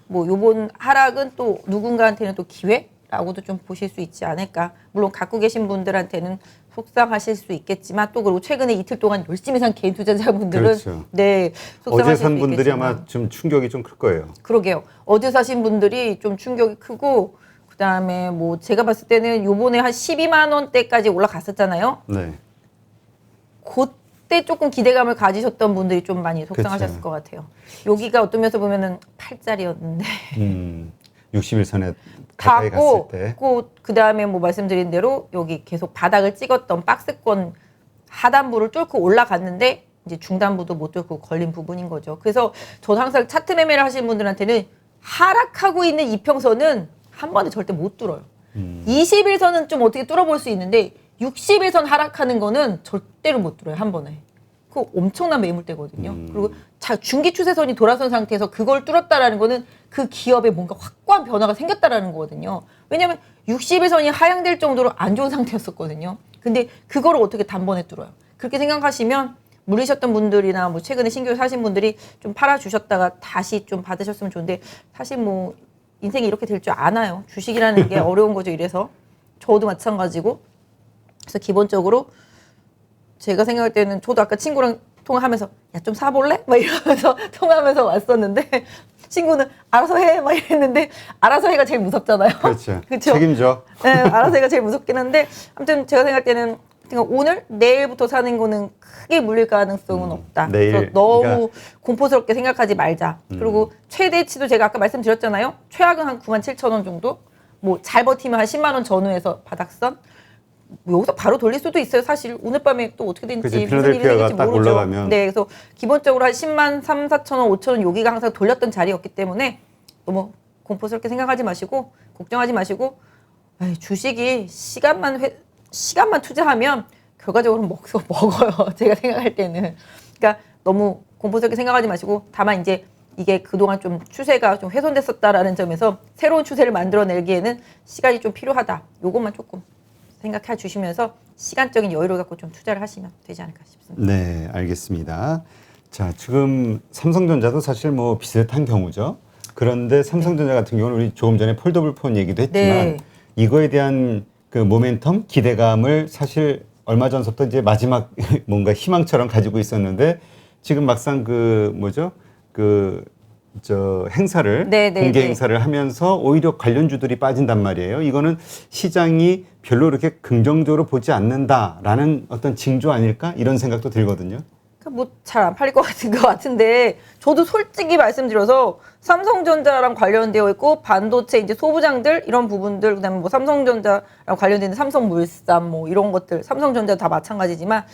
[SPEAKER 2] 뭐 요번 하락은 또 누군가한테는 또 기회라고도 좀 보실 수 있지 않을까. 물론 갖고 계신 분들한테는 속상하실 수 있겠지만 또 그리고 최근에 이틀 동안 열심히 산 개인 투자자분들은
[SPEAKER 1] 그렇죠.
[SPEAKER 2] 네
[SPEAKER 1] 어제
[SPEAKER 2] 속상하실
[SPEAKER 1] 산
[SPEAKER 2] 수
[SPEAKER 1] 분들이
[SPEAKER 2] 있겠지만.
[SPEAKER 1] 아마 좀 충격이 좀 클 거예요.
[SPEAKER 2] 그러게요. 어제 사신 분들이 좀 충격이 크고 그다음에 뭐 제가 봤을 때는 요번에 한 12만 원대까지 올라갔었잖아요.
[SPEAKER 1] 네.
[SPEAKER 2] 그때 조금 기대감을 가지셨던 분들이 좀 많이 속상하셨을
[SPEAKER 1] 그쵸.
[SPEAKER 2] 것 같아요. 여기가 어떤 면에서 보면은 8짜리였는데
[SPEAKER 1] 61선에 가까이 갔을
[SPEAKER 2] 가고
[SPEAKER 1] 때.
[SPEAKER 2] 그다음에 뭐 말씀드린 대로 여기 계속 바닥을 찍었던 박스권 하단부를 뚫고 올라갔는데 이제 중단부도 못 뚫고 걸린 부분인 거죠. 그래서 저도 항상 차트 매매를 하시는 분들한테는 하락하고 있는 이평선은 한 번에 절대 못 뚫어요. 21선은 좀 어떻게 뚫어볼 수 있는데 61선 하락하는 거는 절대로 못 뚫어요. 한 번에. 그 엄청난 매물대거든요. 그리고 중기 추세선이 돌아선 상태에서 그걸 뚫었다라는 거는 그 기업에 뭔가 확고한 변화가 생겼다라는 거거든요. 왜냐하면 61선이 하향될 정도로 안 좋은 상태였었거든요. 근데 그거를 어떻게 단번에 뚫어요. 그렇게 생각하시면 물리셨던 분들이나 뭐 최근에 신규 사신 분들이 좀 팔아주셨다가 다시 좀 받으셨으면 좋은데 사실 뭐 인생이 이렇게 될 줄 아나요. 주식이라는 게 어려운 거죠. 이래서 저도 마찬가지고 그래서 기본적으로 제가 생각할 때는 저도 아까 친구랑 통화하면서 야 좀 사볼래? 막 이러면서 통화하면서 왔었는데 친구는 알아서 해 막 이랬는데 알아서 해가 제일 무섭잖아요.
[SPEAKER 1] 그렇죠.
[SPEAKER 2] 그쵸?
[SPEAKER 1] 책임져.
[SPEAKER 2] 네, 알아서 해가 제일 무섭긴 한데 아무튼 제가 생각할 때는 오늘 내일부터 사는 거는 크게 물릴 가능성은 없다.
[SPEAKER 1] 내일,
[SPEAKER 2] 그래서 너무
[SPEAKER 1] 그러니까
[SPEAKER 2] 공포스럽게 생각하지 말자. 그리고 최대치도 제가 아까 말씀드렸잖아요. 최악은 한 97,000원 정도. 뭐 잘 버티면 한 10만 원 전후에서 바닥선. 뭐 여기서 바로 돌릴 수도 있어요. 사실 오늘 밤에 또 어떻게
[SPEAKER 1] 그치,
[SPEAKER 2] 되는지 무슨 일이
[SPEAKER 1] 필라델피아가
[SPEAKER 2] 생길지
[SPEAKER 1] 딱
[SPEAKER 2] 모르죠.
[SPEAKER 1] 올라가면.
[SPEAKER 2] 네, 그래서 기본적으로 한 10만 3, 4천 원, 5천 원 여기가 항상 돌렸던 자리였기 때문에 너무 공포스럽게 생각하지 마시고 걱정하지 마시고 에이, 주식이 시간만 투자하면 결과적으로 먹어요. 제가 생각할 때는. 그러니까 너무 공포스럽게 생각하지 마시고 다만 이제 이게 그동안 좀 추세가 좀 훼손됐었다라는 점에서 새로운 추세를 만들어내기에는 시간이 좀 필요하다. 요것만 조금 생각해 주시면서 시간적인 여유를 갖고 좀 투자를 하시면 되지 않을까 싶습니다.
[SPEAKER 1] 네, 알겠습니다. 자, 지금 삼성전자도 사실 뭐 비슷한 경우죠. 그런데 삼성전자 같은 경우는 우리 조금 전에 폴더블 폰 얘기도 했지만
[SPEAKER 2] 네.
[SPEAKER 1] 이거에 대한 그 모멘텀, 기대감을 사실 얼마 전부터 이제 마지막 뭔가 희망처럼 가지고 있었는데 지금 막상 행사를
[SPEAKER 2] 네, 네,
[SPEAKER 1] 공개
[SPEAKER 2] 네.
[SPEAKER 1] 행사를 하면서 오히려 관련주들이 빠진단 말이에요. 이거는 시장이 별로 그렇게 긍정적으로 보지 않는다라는 어떤 징조 아닐까 이런 생각도 들거든요.
[SPEAKER 2] 뭐 잘 안 팔릴 것 같은데 저도 솔직히 말씀드려서 삼성전자랑 관련되어 있고 반도체 이제 소부장들 이런 부분들 그다음에 뭐 삼성전자랑 관련된 삼성물산 뭐 이런 것들 삼성전자 다 마찬가지지만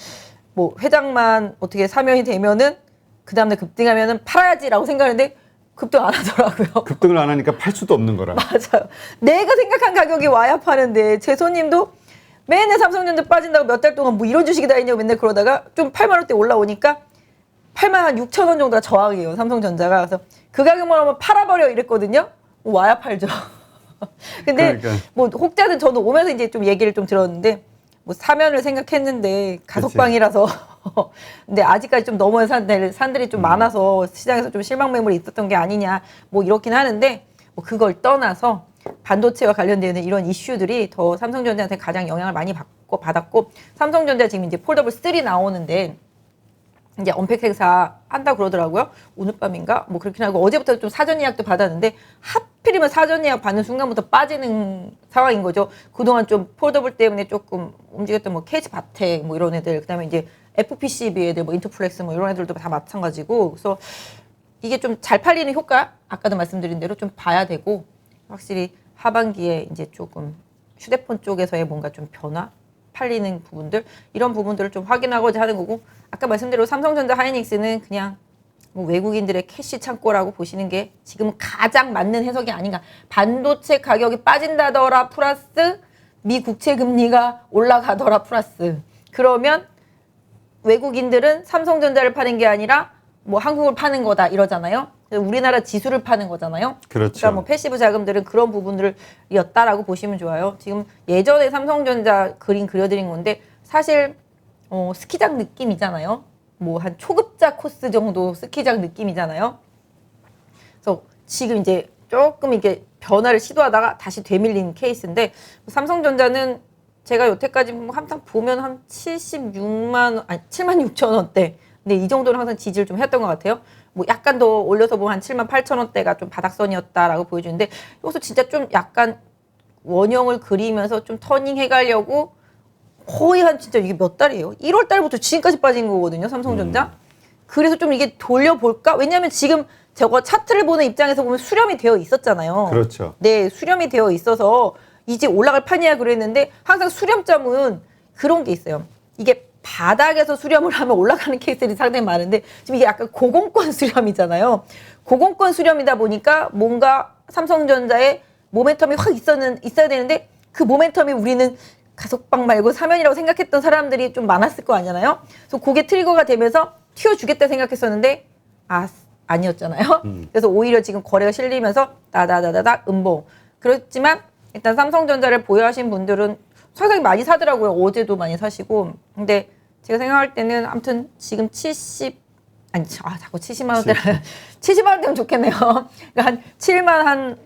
[SPEAKER 2] 뭐 회장만 어떻게 사면이 되면은 그 다음날 급등하면은 팔아야지라고 생각하는데 급등 안 하더라고요.
[SPEAKER 1] 급등을 안 하니까 팔 수도 없는 거라.
[SPEAKER 2] 맞아요. 내가 생각한 가격이 와야 파는데 제 손님도 맨날 삼성전자 빠진다고 몇 달 동안 뭐 이런 주식이 다 있냐고 맨날 그러다가 좀 8만 원대 올라오니까 8만 6천 원 정도가 저항이에요. 삼성전자가. 그래서 그 가격만 하면 팔아버려 이랬거든요. 와야 팔죠. 근데
[SPEAKER 1] 그러니까.
[SPEAKER 2] 뭐 혹자는 저는 오면서 이제 좀 얘기를 좀 들었는데 뭐 사면을 생각했는데 가석방이라서 근데 아직까지 좀 넘어야 산들이 좀 많아서 시장에서 좀 실망 매물이 있었던 게 아니냐 뭐 이렇긴 하는데 뭐 그걸 떠나서 반도체와 관련되는 이런 이슈들이 더 삼성전자한테 가장 영향을 많이 받았고 삼성전자 지금 이제 폴더블 3 나오는데 이제 언팩 행사 한다 그러더라고요. 오늘 밤인가? 뭐 그렇긴 하고 어제부터 좀 사전 예약도 받았는데 하필이면 사전 예약 받는 순간부터 빠지는 상황인 거죠. 그동안 좀 폴더블 때문에 조금 움직였던 뭐 KT 바텍 뭐 이런 애들 그다음에 이제 FPCB 애들 뭐 인터플렉스 뭐 이런 애들도 다 마찬가지고 그래서 이게 좀 잘 팔리는 효과 아까도 말씀드린 대로 좀 봐야 되고 확실히 하반기에 이제 조금 휴대폰 쪽에서의 뭔가 좀 변화 팔리는 부분들 이런 부분들을 좀 확인하고자 하는 거고 아까 말씀대로 삼성전자 하이닉스는 그냥 뭐 외국인들의 캐시 창고라고 보시는 게 지금 가장 맞는 해석이 아닌가. 반도체 가격이 빠진다더라 플러스 미 국채 금리가 올라가더라 플러스 그러면 외국인들은 삼성전자를 파는 게 아니라 뭐 한국을 파는 거다 이러잖아요. 우리나라 지수를 파는 거잖아요.
[SPEAKER 1] 그렇죠.
[SPEAKER 2] 그러니까 뭐 패시브 자금들은 그런 부분들이었다라고 보시면 좋아요. 지금 예전에 삼성전자 그림 그려드린 건데 사실 스키장 느낌이잖아요. 뭐 한 초급자 코스 정도 스키장 느낌이잖아요. 그래서 지금 이제 조금 이게 변화를 시도하다가 다시 되밀린 케이스인데 삼성전자는 제가 여태까지 뭐 항상 보면 한 7만 6천 원대. 근데 이 정도는 항상 지지를 좀 했던 것 같아요. 뭐 약간 더 올려서 보면 한 7만 8천 원대가 좀 바닥선이었다라고 보여주는데 여기서 진짜 좀 약간 원형을 그리면서 좀 터닝 해가려고 거의 한 진짜 이게 몇 달이에요? 1월 달부터 지금까지 빠진 거거든요, 삼성전자. 그래서 좀 이게 돌려볼까? 왜냐하면 지금 저거 차트를 보는 입장에서 보면 수렴이 되어 있었잖아요.
[SPEAKER 1] 그렇죠.
[SPEAKER 2] 네, 수렴이 되어 있어서 이제 올라갈 판이야 그랬는데 항상 수렴점은 그런 게 있어요. 이게 바닥에서 수렴을 하면 올라가는 케이스들이 상당히 많은데 지금 이게 약간 고공권 수렴이잖아요. 고공권 수렴이다 보니까 뭔가 삼성전자의 모멘텀이 확 있어야 되는데 그 모멘텀이 우리는 가속방 말고 사면이라고 생각했던 사람들이 좀 많았을 거 아니잖아요. 그래서 그게 트리거가 되면서 튀어주겠다 생각했었는데 아니었잖아요. 그래서 오히려 지금 거래가 실리면서 다다다다다 음봉. 그렇지만 일단 삼성전자를 보유하신 분들은 상당히 많이 사더라고요. 어제도 많이 사시고. 근데 제가 생각할 때는 아무튼 지금 자꾸 70만 원대라 70만 원대면 좋겠네요. 그러니까 한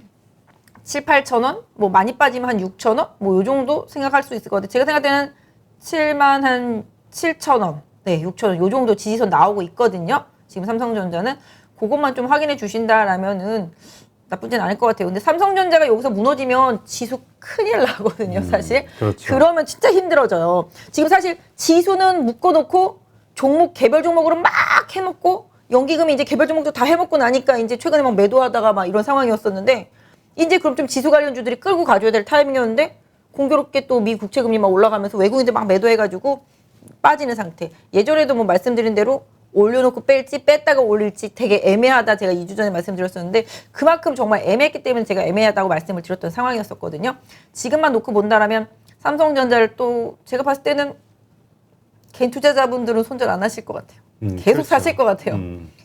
[SPEAKER 2] 7, 8천 원? 뭐 많이 빠지면 한 6천 원? 뭐 요 정도 생각할 수 있을 것 같아요. 제가 생각할 때는 7만 한 7천 원. 네, 6천 원. 요 정도 지지선 나오고 있거든요. 지금 삼성전자는. 그것만 좀 확인해 주신다라면은 나쁘진 않을 것 같아요. 근데 삼성전자가 여기서 무너지면 지수 큰일 나거든요, 사실.
[SPEAKER 1] 그렇죠.
[SPEAKER 2] 그러면 진짜 힘들어져요. 지금 사실 지수는 묶어놓고 개별 종목으로 막 해먹고 연기금이 이제 개별 종목도 다 해먹고 나니까 이제 최근에 막 매도하다가 막 이런 상황이었었는데 이제 그럼 좀 지수 관련주들이 끌고 가줘야 될 타이밍이었는데 공교롭게 또 미 국채금리 막 올라가면서 외국인들 막 매도해가지고 빠지는 상태. 예전에도 뭐 말씀드린 대로 올려놓고 뺄지 뺐다가 올릴지 되게 애매하다 제가 2주 전에 말씀드렸었는데 그만큼 정말 애매했기 때문에 제가 애매하다고 말씀을 드렸던 상황이었었거든요. 지금만 놓고 본다라면 삼성전자를 또 제가 봤을 때는 개인 투자자분들은 손절 안 하실 것 같아요. 계속
[SPEAKER 1] 그렇죠.
[SPEAKER 2] 사실 것 같아요.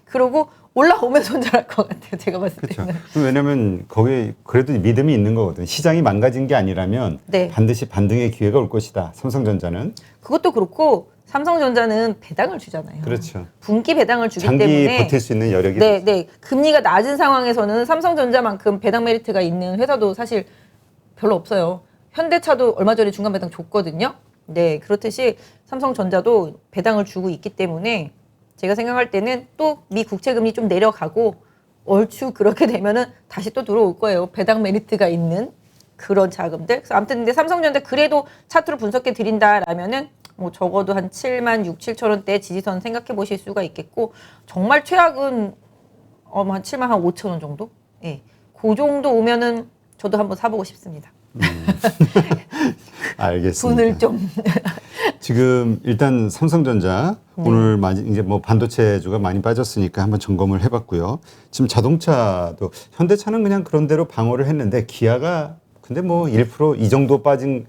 [SPEAKER 2] 그리고 올라오면 손절할 것 같아요. 제가 봤을
[SPEAKER 1] 그렇죠.
[SPEAKER 2] 때는.
[SPEAKER 1] 왜냐하면 거기에 그래도 믿음이 있는 거거든. 시장이 망가진 게 아니라면
[SPEAKER 2] 네.
[SPEAKER 1] 반드시 반등의 기회가 올 것이다. 삼성전자는.
[SPEAKER 2] 그것도 그렇고 삼성전자는 배당을 주잖아요.
[SPEAKER 1] 그렇죠.
[SPEAKER 2] 분기 배당을 주기
[SPEAKER 1] 장기
[SPEAKER 2] 때문에
[SPEAKER 1] 버틸 수 있는 여력이
[SPEAKER 2] 네,
[SPEAKER 1] 되죠.
[SPEAKER 2] 네. 금리가 낮은 상황에서는 삼성전자만큼 배당 메리트가 있는 회사도 사실 별로 없어요. 현대차도 얼마 전에 중간 배당 줬거든요. 네, 그렇듯이 삼성전자도 배당을 주고 있기 때문에 제가 생각할 때는 또 미 국채금리 좀 내려가고 얼추 그렇게 되면은 다시 또 들어올 거예요. 배당 메리트가 있는 그런 자금들. 그래서 아무튼 근데 삼성전자 그래도 차트로 분석해 드린다라면은 뭐 적어도 한 7만 6, 7천 원대 지지선 생각해 보실 수가 있겠고 정말 최악은 한 7만 한 5천 원 정도? 예. 그 정도 오면은 저도 한번 사보고 싶습니다.
[SPEAKER 1] 알겠습니다.
[SPEAKER 2] 돈을 좀
[SPEAKER 1] 지금 일단 삼성전자 오늘 많이 이제 뭐 반도체주가 많이 빠졌으니까 한번 점검을 해봤고요. 지금 자동차도 현대차는 그냥 그런 대로 방어를 했는데 기아가 근데 뭐 1% 이 정도 빠진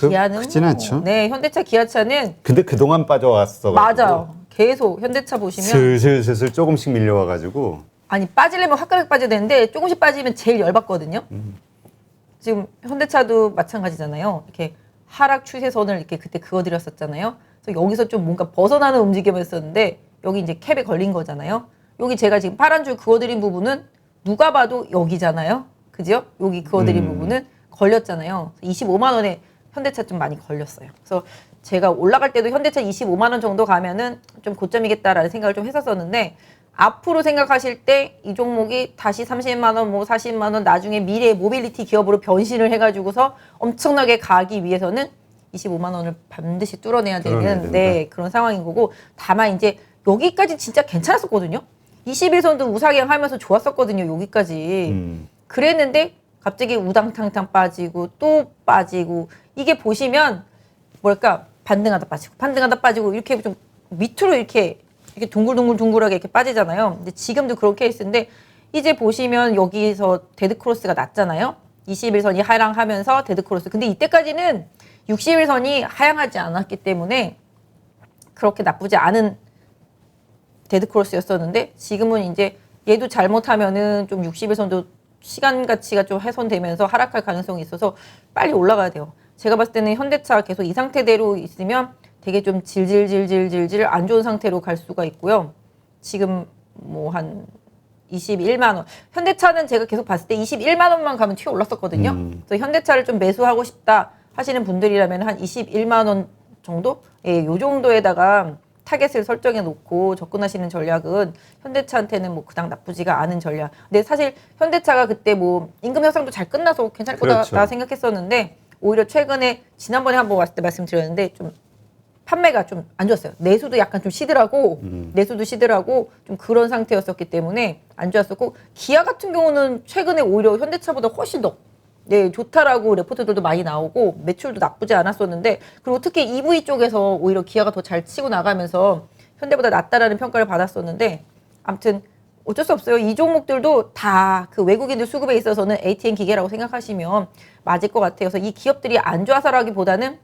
[SPEAKER 2] 기아는
[SPEAKER 1] 크진 않죠.
[SPEAKER 2] 네, 현대차 기아차는
[SPEAKER 1] 근데 그동안 빠져왔어.
[SPEAKER 2] 맞아요. 계속 현대차 보시면
[SPEAKER 1] 슬슬 조금씩 밀려와가지고
[SPEAKER 2] 아니 빠지려면 화끈하게 빠져야 되는데 조금씩 빠지면 제일 열받거든요. 지금 현대차도 마찬가지잖아요. 이렇게 하락 추세선을 이렇게 그때 그어드렸었잖아요. 그래서 여기서 좀 뭔가 벗어나는 움직임이었었는데 여기 이제 캡에 걸린 거잖아요. 여기 제가 지금 파란 줄 그어드린 부분은 누가 봐도 여기잖아요. 그죠? 여기 그어드린 부분은 걸렸잖아요. 25만 원에 현대차 좀 많이 걸렸어요. 그래서 제가 올라갈 때도 현대차 25만 원 정도 가면은 좀 고점이겠다라는 생각을 좀 했었었는데 앞으로 생각하실 때 이 종목이 다시 30만 원, 뭐 40만 원 나중에 미래의 모빌리티 기업으로 변신을 해가지고서 엄청나게 가기 위해서는 25만 원을 반드시 뚫어내야 되는 그런 상황인 거고 다만 이제 여기까지 진짜 괜찮았었거든요. 21선도 우상향 하면서 좋았었거든요. 여기까지. 그랬는데 갑자기 우당탕탕 빠지고 또 빠지고 이게 보시면 뭐랄까 반등하다 빠지고 이렇게 좀 밑으로 이렇게 둥글둥글하게 이렇게 빠지잖아요. 근데 지금도 그런 케이스인데 이제 보시면 여기서 데드크로스가 났잖아요. 21선이 하락하면서 데드크로스. 근데 이때까지는 60일선이 하향하지 않았기 때문에 그렇게 나쁘지 않은 데드크로스였었는데 지금은 이제 얘도 잘못하면은 좀 60일선도 시간 가치가 좀 훼손되면서 하락할 가능성이 있어서 빨리 올라가야 돼요. 제가 봤을 때는 현대차 계속 이 상태대로 있으면 되게 좀 질질질질질질 안 좋은 상태로 갈 수가 있고요. 지금 뭐 한 21만 원. 현대차는 제가 계속 봤을 때 21만 원만 가면 튀어 올랐었거든요. 그래서 현대차를 좀 매수하고 싶다 하시는 분들이라면 한 21만 원 정도? 예, 요 정도에다가 타겟을 설정해 놓고 접근하시는 전략은 현대차한테는 뭐 그닥 나쁘지가 않은 전략. 근데 사실 현대차가 그때 뭐 임금 협상도 잘 끝나서 괜찮을 거다
[SPEAKER 1] 그렇죠.
[SPEAKER 2] 생각했었는데 오히려 최근에 지난번에 한번 왔을 때 말씀드렸는데 좀 판매가 좀 안 좋았어요. 내수도 약간 좀 시들하고 내수도 시들하고 좀 그런 상태였었기 때문에 안 좋았었고 기아 같은 경우는 최근에 오히려 현대차보다 훨씬 더 네, 좋다라고 레포트들도 많이 나오고 매출도 나쁘지 않았었는데 그리고 특히 EV 쪽에서 오히려 기아가 더 잘 치고 나가면서 현대보다 낫다라는 평가를 받았었는데 아무튼 어쩔 수 없어요. 이 종목들도 다 그 외국인들 수급에 있어서는 ATM 기계라고 생각하시면 맞을 것 같아요. 그래서 이 기업들이 안 좋아서라기보다는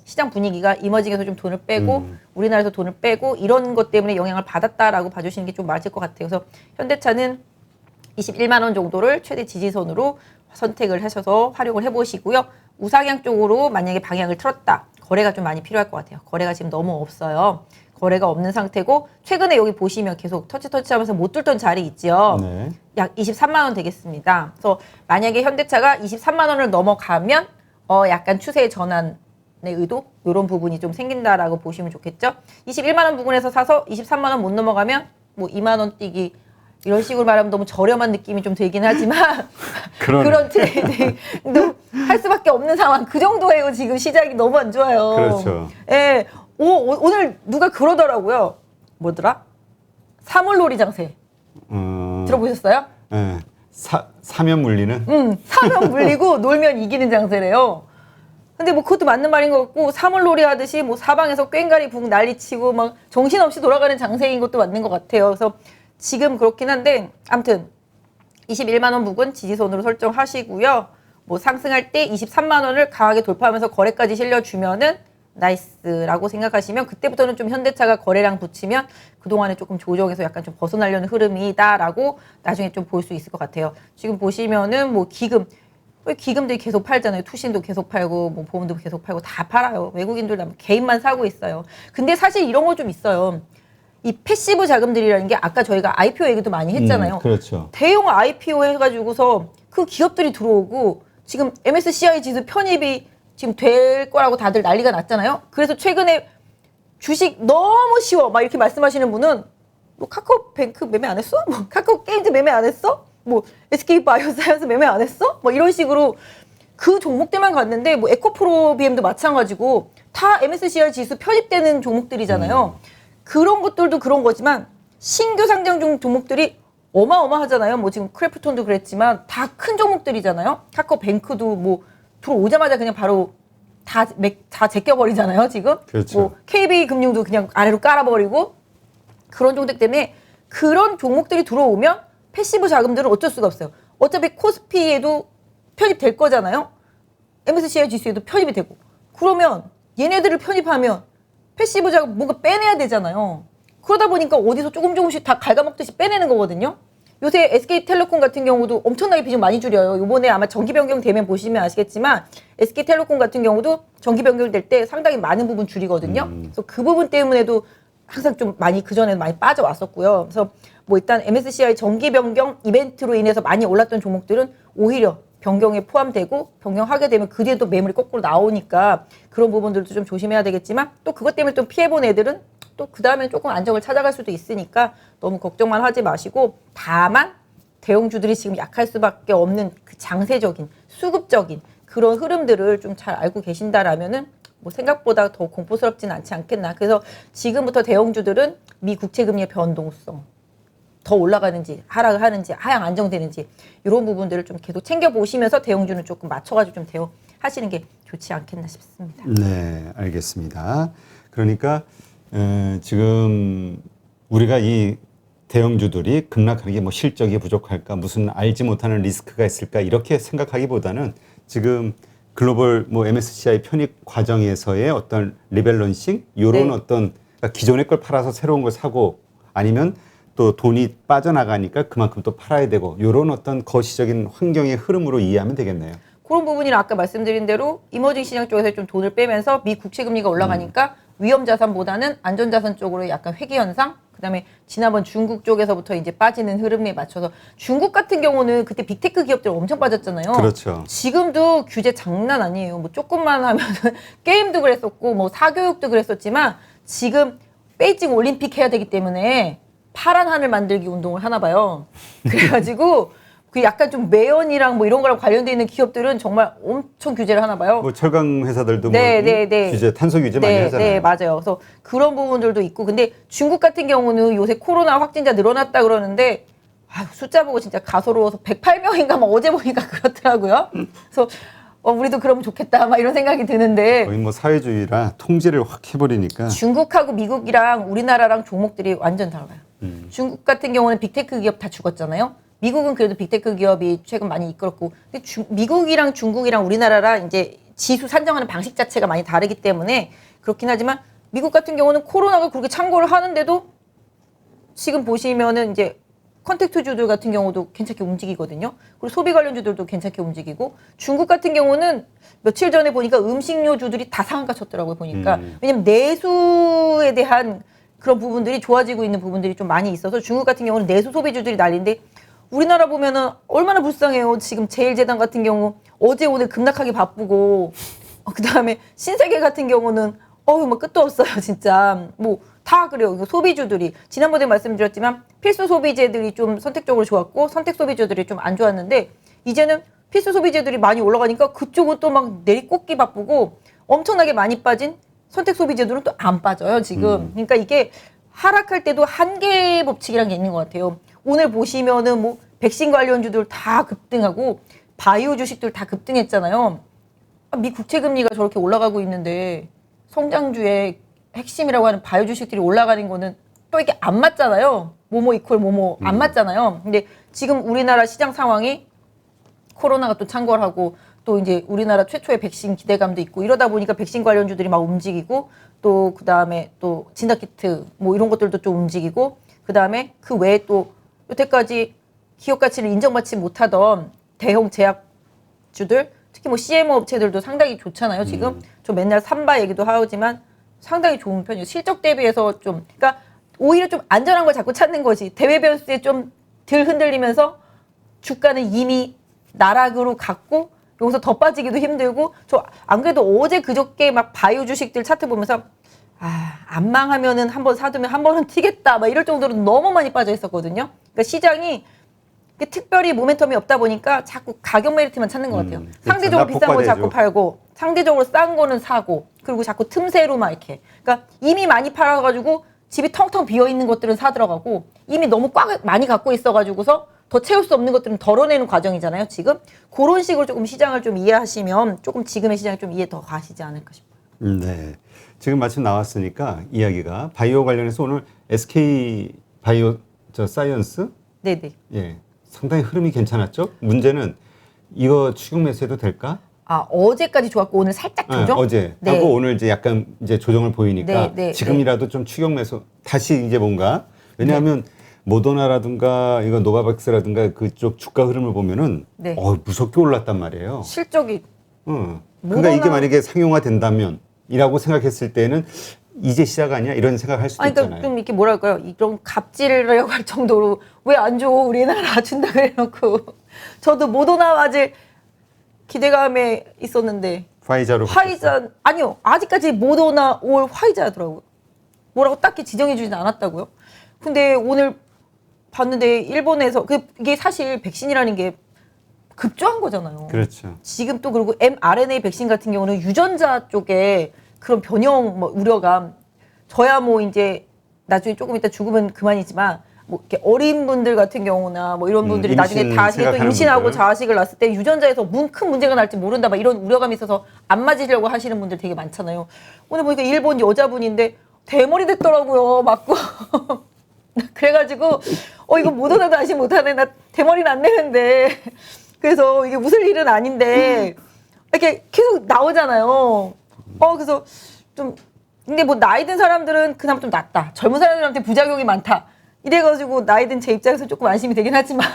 [SPEAKER 2] 시장 분위기가 이머징에서 좀 돈을 빼고 우리나라에서 돈을 빼고 이런 것 때문에 영향을 받았다라고 봐주시는 게 좀 맞을 것 같아요. 그래서 현대차는 21만 원 정도를 최대 지지선으로 선택을 하셔서 활용을 해보시고요. 우상향 쪽으로 만약에 방향을 틀었다. 거래가 좀 많이 필요할 것 같아요. 거래가 지금 너무 없어요. 거래가 없는 상태고 최근에 여기 보시면 계속 터치하면서 못 뚫던 자리 있죠.
[SPEAKER 1] 네.
[SPEAKER 2] 약 23만 원 되겠습니다. 그래서 만약에 현대차가 23만 원을 넘어가면 약간 추세의 전환의 의도 이런 부분이 좀 생긴다라고 보시면 좋겠죠. 21만 원 부근에서 사서 23만 원 못 넘어가면 뭐 2만 원 뛰기 이런 식으로 말하면 너무 저렴한 느낌이 좀 들긴 하지만 그런 트레이딩도 할 수밖에 없는 상황. 그 정도예요. 지금 시장이 너무 안 좋아요.
[SPEAKER 1] 그렇죠.
[SPEAKER 2] 예. 오늘 누가 그러더라고요. 뭐더라? 사물놀이 장세. 들어보셨어요?
[SPEAKER 1] 네. 사면 물리는?
[SPEAKER 2] 사면 물리고 놀면 이기는 장세래요. 근데 뭐 그것도 맞는 말인 것 같고 사물놀이 하듯이 뭐 사방에서 꽹가리 북 난리치고 막 정신없이 돌아가는 장세인 것도 맞는 것 같아요. 그래서 지금 그렇긴 한데 아무튼 21만 원 부근 지지선으로 설정하시고요. 뭐 상승할 때 23만 원을 강하게 돌파하면서 거래까지 실려주면은 나이스라고 생각하시면 그때부터는 좀 현대차가 거래량 붙이면 그동안에 조금 조정해서 약간 좀 벗어나려는 흐름이다라고 나중에 좀 볼 수 있을 것 같아요. 지금 보시면은 뭐 기금들이 계속 팔잖아요. 투신도 계속 팔고 뭐 보험도 계속 팔고 다 팔아요. 외국인들 개인만 사고 있어요. 근데 사실 이런 거 좀 있어요. 이 패시브 자금들이라는 게 아까 저희가 IPO 얘기도 많이 했잖아요.
[SPEAKER 1] 그렇죠.
[SPEAKER 2] 대형 IPO 해가지고서 그 기업들이 들어오고 지금 MSCI 지수 편입이 지금 될 거라고 다들 난리가 났잖아요. 그래서 최근에 주식 너무 쉬워 막 이렇게 말씀하시는 분은 뭐 카카오뱅크 매매 안 했어? 뭐 카카오 게임즈 매매 안 했어? 뭐 SK 바이오사이언스 매매 안 했어? 뭐 이런 식으로 그 종목들만 갔는데 뭐 에코프로비엠도 마찬가지고 다 MSCI 지수 편입되는 종목들이잖아요. 그런 것들도 그런 거지만 신규 상장 중 종목들이 어마어마하잖아요. 뭐 지금 크래프톤도 그랬지만 다 큰 종목들이잖아요. 카카오뱅크도 뭐 들어오자마자 그냥 바로 다 제껴버리잖아요. 지금.
[SPEAKER 1] 그렇죠.
[SPEAKER 2] 뭐 KB금융도 그냥 아래로 깔아버리고 그런 종목 때문에 그런 종목들이 들어오면 패시브 자금들은 어쩔 수가 없어요. 어차피 코스피에도 편입될 거잖아요. MSCI 지수에도 편입이 되고. 그러면 얘네들을 편입하면 패시브 자금 뭔가 빼내야 되잖아요. 그러다 보니까 어디서 조금씩 다 갉아먹듯이 빼내는 거거든요. 요새 SK텔레콤 같은 경우도 엄청나게 비중 많이 줄여요. 요번에 아마 정기 변경 되면 보시면 아시겠지만 SK텔레콤 같은 경우도 정기 변경될 때 상당히 많은 부분 줄이거든요. 그래서 그 부분 때문에도 항상 좀 많이 그전에는 많이 빠져왔었고요. 그래서 뭐 일단 MSCI 정기 변경 이벤트로 인해서 많이 올랐던 종목들은 오히려 변경에 포함되고 변경하게 되면 그 뒤에 또 매물이 거꾸로 나오니까 그런 부분들도 좀 조심해야 되겠지만 또 그것 때문에 좀 피해본 애들은 또 그 다음엔 조금 안정을 찾아갈 수도 있으니까 너무 걱정만 하지 마시고 다만 대형주들이 지금 약할 수밖에 없는 그 장세적인 수급적인 그런 흐름들을 좀 잘 알고 계신다라면은 뭐 생각보다 더 공포스럽지는 않지 않겠나. 그래서 지금부터 대형주들은 미 국채금리의 변동성 더 올라가는지 하락을 하는지 하향 안정되는지 이런 부분들을 좀 계속 챙겨보시면서 대형주는 조금 맞춰가지고 좀 대응하시는 게 좋지 않겠나 싶습니다.
[SPEAKER 1] 네, 알겠습니다. 그러니까 지금 우리가 이 대형주들이 급락하는 게 뭐 실적이 부족할까 무슨 알지 못하는 리스크가 있을까 이렇게 생각하기보다는 지금 글로벌 뭐 MSCI 편입 과정에서의 어떤 리밸런싱 이런
[SPEAKER 2] 네.
[SPEAKER 1] 어떤 그러니까 기존의 걸 팔아서 새로운 걸 사고 아니면 또 돈이 빠져나가니까 그만큼 또 팔아야 되고 이런 어떤 거시적인 환경의 흐름으로 이해하면 되겠네요.
[SPEAKER 2] 그런 부분이랑 아까 말씀드린 대로 이머징 시장 쪽에서 좀 돈을 빼면서 미 국채 금리가 올라가니까 위험 자산보다는 안전 자산 쪽으로 약간 회귀 현상. 그다음에 지난번 중국 쪽에서부터 이제 빠지는 흐름에 맞춰서 중국 같은 경우는 그때 빅테크 기업들 엄청 빠졌잖아요.
[SPEAKER 1] 그렇죠.
[SPEAKER 2] 지금도 규제 장난 아니에요. 뭐 조금만 하면 게임도 그랬었고 뭐 사교육도 그랬었지만 지금 베이징 올림픽 해야 되기 때문에 파란 하늘 만들기 운동을 하나 봐요. 그래가지고 그 약간 좀 매연이랑 뭐 이런 거랑 관련돼 있는 기업들은 정말 엄청 규제를 하나 봐요.
[SPEAKER 1] 뭐 철강 회사들도
[SPEAKER 2] 네,
[SPEAKER 1] 뭐
[SPEAKER 2] 네, 네.
[SPEAKER 1] 규제 탄소 규제 많이 하잖아요.
[SPEAKER 2] 네, 맞아요. 그래서 그런 부분들도 있고, 근데 중국 같은 경우는 요새 코로나 확진자 늘어났다 그러는데 아유, 숫자 보고 진짜 가소로워서 108명인가 막 어제 보니까 그렇더라고요. 그래서 우리도 그러면 좋겠다 막 이런 생각이 드는데
[SPEAKER 1] 거의 뭐 사회주의라 통제를 확 해버리니까
[SPEAKER 2] 중국하고 미국이랑 우리나라랑 종목들이 완전 달라요. 중국 같은 경우는 빅테크 기업 다 죽었잖아요. 미국은 그래도 빅테크 기업이 최근 많이 이끌었고, 근데 미국이랑 중국이랑 우리나라랑 이제 지수 산정하는 방식 자체가 많이 다르기 때문에 그렇긴 하지만 미국 같은 경우는 코로나가 그렇게 창궐을 하는데도 지금 보시면은 이제 컨택트주들 같은 경우도 괜찮게 움직이거든요. 그리고 소비 관련주들도 괜찮게 움직이고 중국 같은 경우는 며칠 전에 보니까 음식료주들이 다 상한가 쳤더라고요. 보니까 왜냐면 내수에 대한 그런 부분들이 좋아지고 있는 부분들이 좀 많이 있어서 중국 같은 경우는 내수 소비주들이 난리인데 우리나라 보면은 얼마나 불쌍해요. 지금 제일재단 같은 경우 어제 오늘 급락하기 바쁘고 그다음에 신세계 같은 경우는 뭐 끝도 없어요. 진짜 뭐 다 그래요. 소비주들이 지난번에 말씀드렸지만 필수 소비재들이 좀 선택적으로 좋았고 선택 소비주들이 좀 안 좋았는데 이제는 필수 소비재들이 많이 올라가니까 그쪽은 또 막 내리꽂기 바쁘고 엄청나게 많이 빠진 선택 소비재들은 또 안 빠져요. 지금 그러니까 이게 하락할 때도 한계 법칙이라는 게 있는 것 같아요. 오늘 보시면은 뭐 백신 관련주들 다 급등하고 바이오 주식들 다 급등했잖아요. 미 국채 금리가 저렇게 올라가고 있는데 성장주의 핵심이라고 하는 바이오 주식들이 올라가는 거는 또 이게 안 맞잖아요. 뭐뭐 이퀄 뭐뭐 안 맞잖아요. 근데 지금 우리나라 시장 상황이 코로나가 또 창궐하고 또 이제 우리나라 최초의 백신 기대감도 있고 이러다 보니까 백신 관련주들이 막 움직이고 또 그다음에 또 진단키트 뭐 이런 것들도 좀 움직이고 그다음에 그 외에 또 여태까지 기업 가치를 인정받지 못하던 대형 제약주들 특히 뭐 CMO 업체들도 상당히 좋잖아요. 지금 저 맨날 삼바 얘기도 하지만 상당히 좋은 편이에요. 실적 대비해서 좀 그러니까 오히려 좀 안전한 걸 자꾸 찾는 거지. 대외 변수에 좀 덜 흔들리면서 주가는 이미 나락으로 갔고 여기서 더 빠지기도 힘들고 저 안 그래도 어제 그저께 막 바이오 주식들 차트 보면서 안 망하면은 한번 사두면 한 번은 튀겠다 막 이럴 정도로 너무 많이 빠져 있었거든요. 그러니까 시장이 특별히 모멘텀이 없다 보니까 자꾸 가격 메리트만 찾는 것 같아요. 상대적으로 비싼 거 자꾸 팔고 상대적으로 싼 거는 사고 그리고 자꾸 틈새로 막 이렇게 그러니까 이미 많이 팔아가지고 집이 텅텅 비어 있는 것들은 사 들어가고 이미 너무 꽉 많이 갖고 있어가지고서 더 채울 수 없는 것들은 덜어내는 과정이잖아요. 지금 그런 식으로 조금 시장을 좀 이해하시면 조금 지금의 시장을 좀 이해 더 가시지 않을까 싶어요.
[SPEAKER 1] 네. 지금 마침 나왔으니까 이야기가 바이오 관련해서 오늘 SK 바이오 사이언스
[SPEAKER 2] 네네.
[SPEAKER 1] 예. 상당히 흐름이 괜찮았죠? 문제는 이거 추격 매수해도 될까?
[SPEAKER 2] 어제까지 좋았고 오늘 살짝 조정?
[SPEAKER 1] 어제 하고 오늘 이제 약간 이제 조정을 보이니까 지금이라도 좀 추격 매수 다시 이제 뭔가 왜냐하면 모더나라든가 이거 노바백스라든가 그쪽 주가 흐름을 보면은 무섭게 올랐단 말이에요.
[SPEAKER 2] 실적이
[SPEAKER 1] 그러니까 이게 만약에 상용화 된다면 이라고 생각했을 때는 이제 시작 아니야? 이런 생각할 수도
[SPEAKER 2] 그러니까
[SPEAKER 1] 있잖아요.
[SPEAKER 2] 좀 이렇게 뭐랄까요? 이런 갑질이라고 할 정도로 왜 안 줘? 우리나라 준다 그래놓고 저도 모더나 맞을 기대감에 있었는데
[SPEAKER 1] 화이자로
[SPEAKER 2] 아니요 아직까지 모더나 올 화이자더라고요. 뭐라고 딱히 지정해 주진 않았다고요. 근데 오늘 봤는데 일본에서 이게 사실 백신이라는 게 급조한 거잖아요.
[SPEAKER 1] 그렇죠.
[SPEAKER 2] 지금 또 그리고 mRNA 백신 같은 경우는 유전자 쪽에 그런 변형 뭐 우려가 저야 뭐 이제 나중에 조금 이따 죽으면 그만이지만 뭐 이렇게 어린 분들 같은 경우나 뭐 이런 분들이 나중에 자식이 또 임신하고
[SPEAKER 1] 분들.
[SPEAKER 2] 자식을 낳았을 때 유전자에서 큰 문제가 날지 모른다 막 이런 우려감이 있어서 안 맞으려고 하시는 분들 되게 많잖아요. 오늘 보니까 일본 여자분인데 대머리 됐더라고요. 맞고 그래가지고 이거 모더나도 아시 못하네. 나 대머리는 안 내는데 그래서 이게 웃을 일은 아닌데 이렇게 계속 나오잖아요. 그래서 좀 근데 뭐 나이 든 사람들은 그나마 좀 낫다. 젊은 사람들한테 부작용이 많다. 이래가지고 나이 든 제 입장에서 조금 안심이 되긴 하지만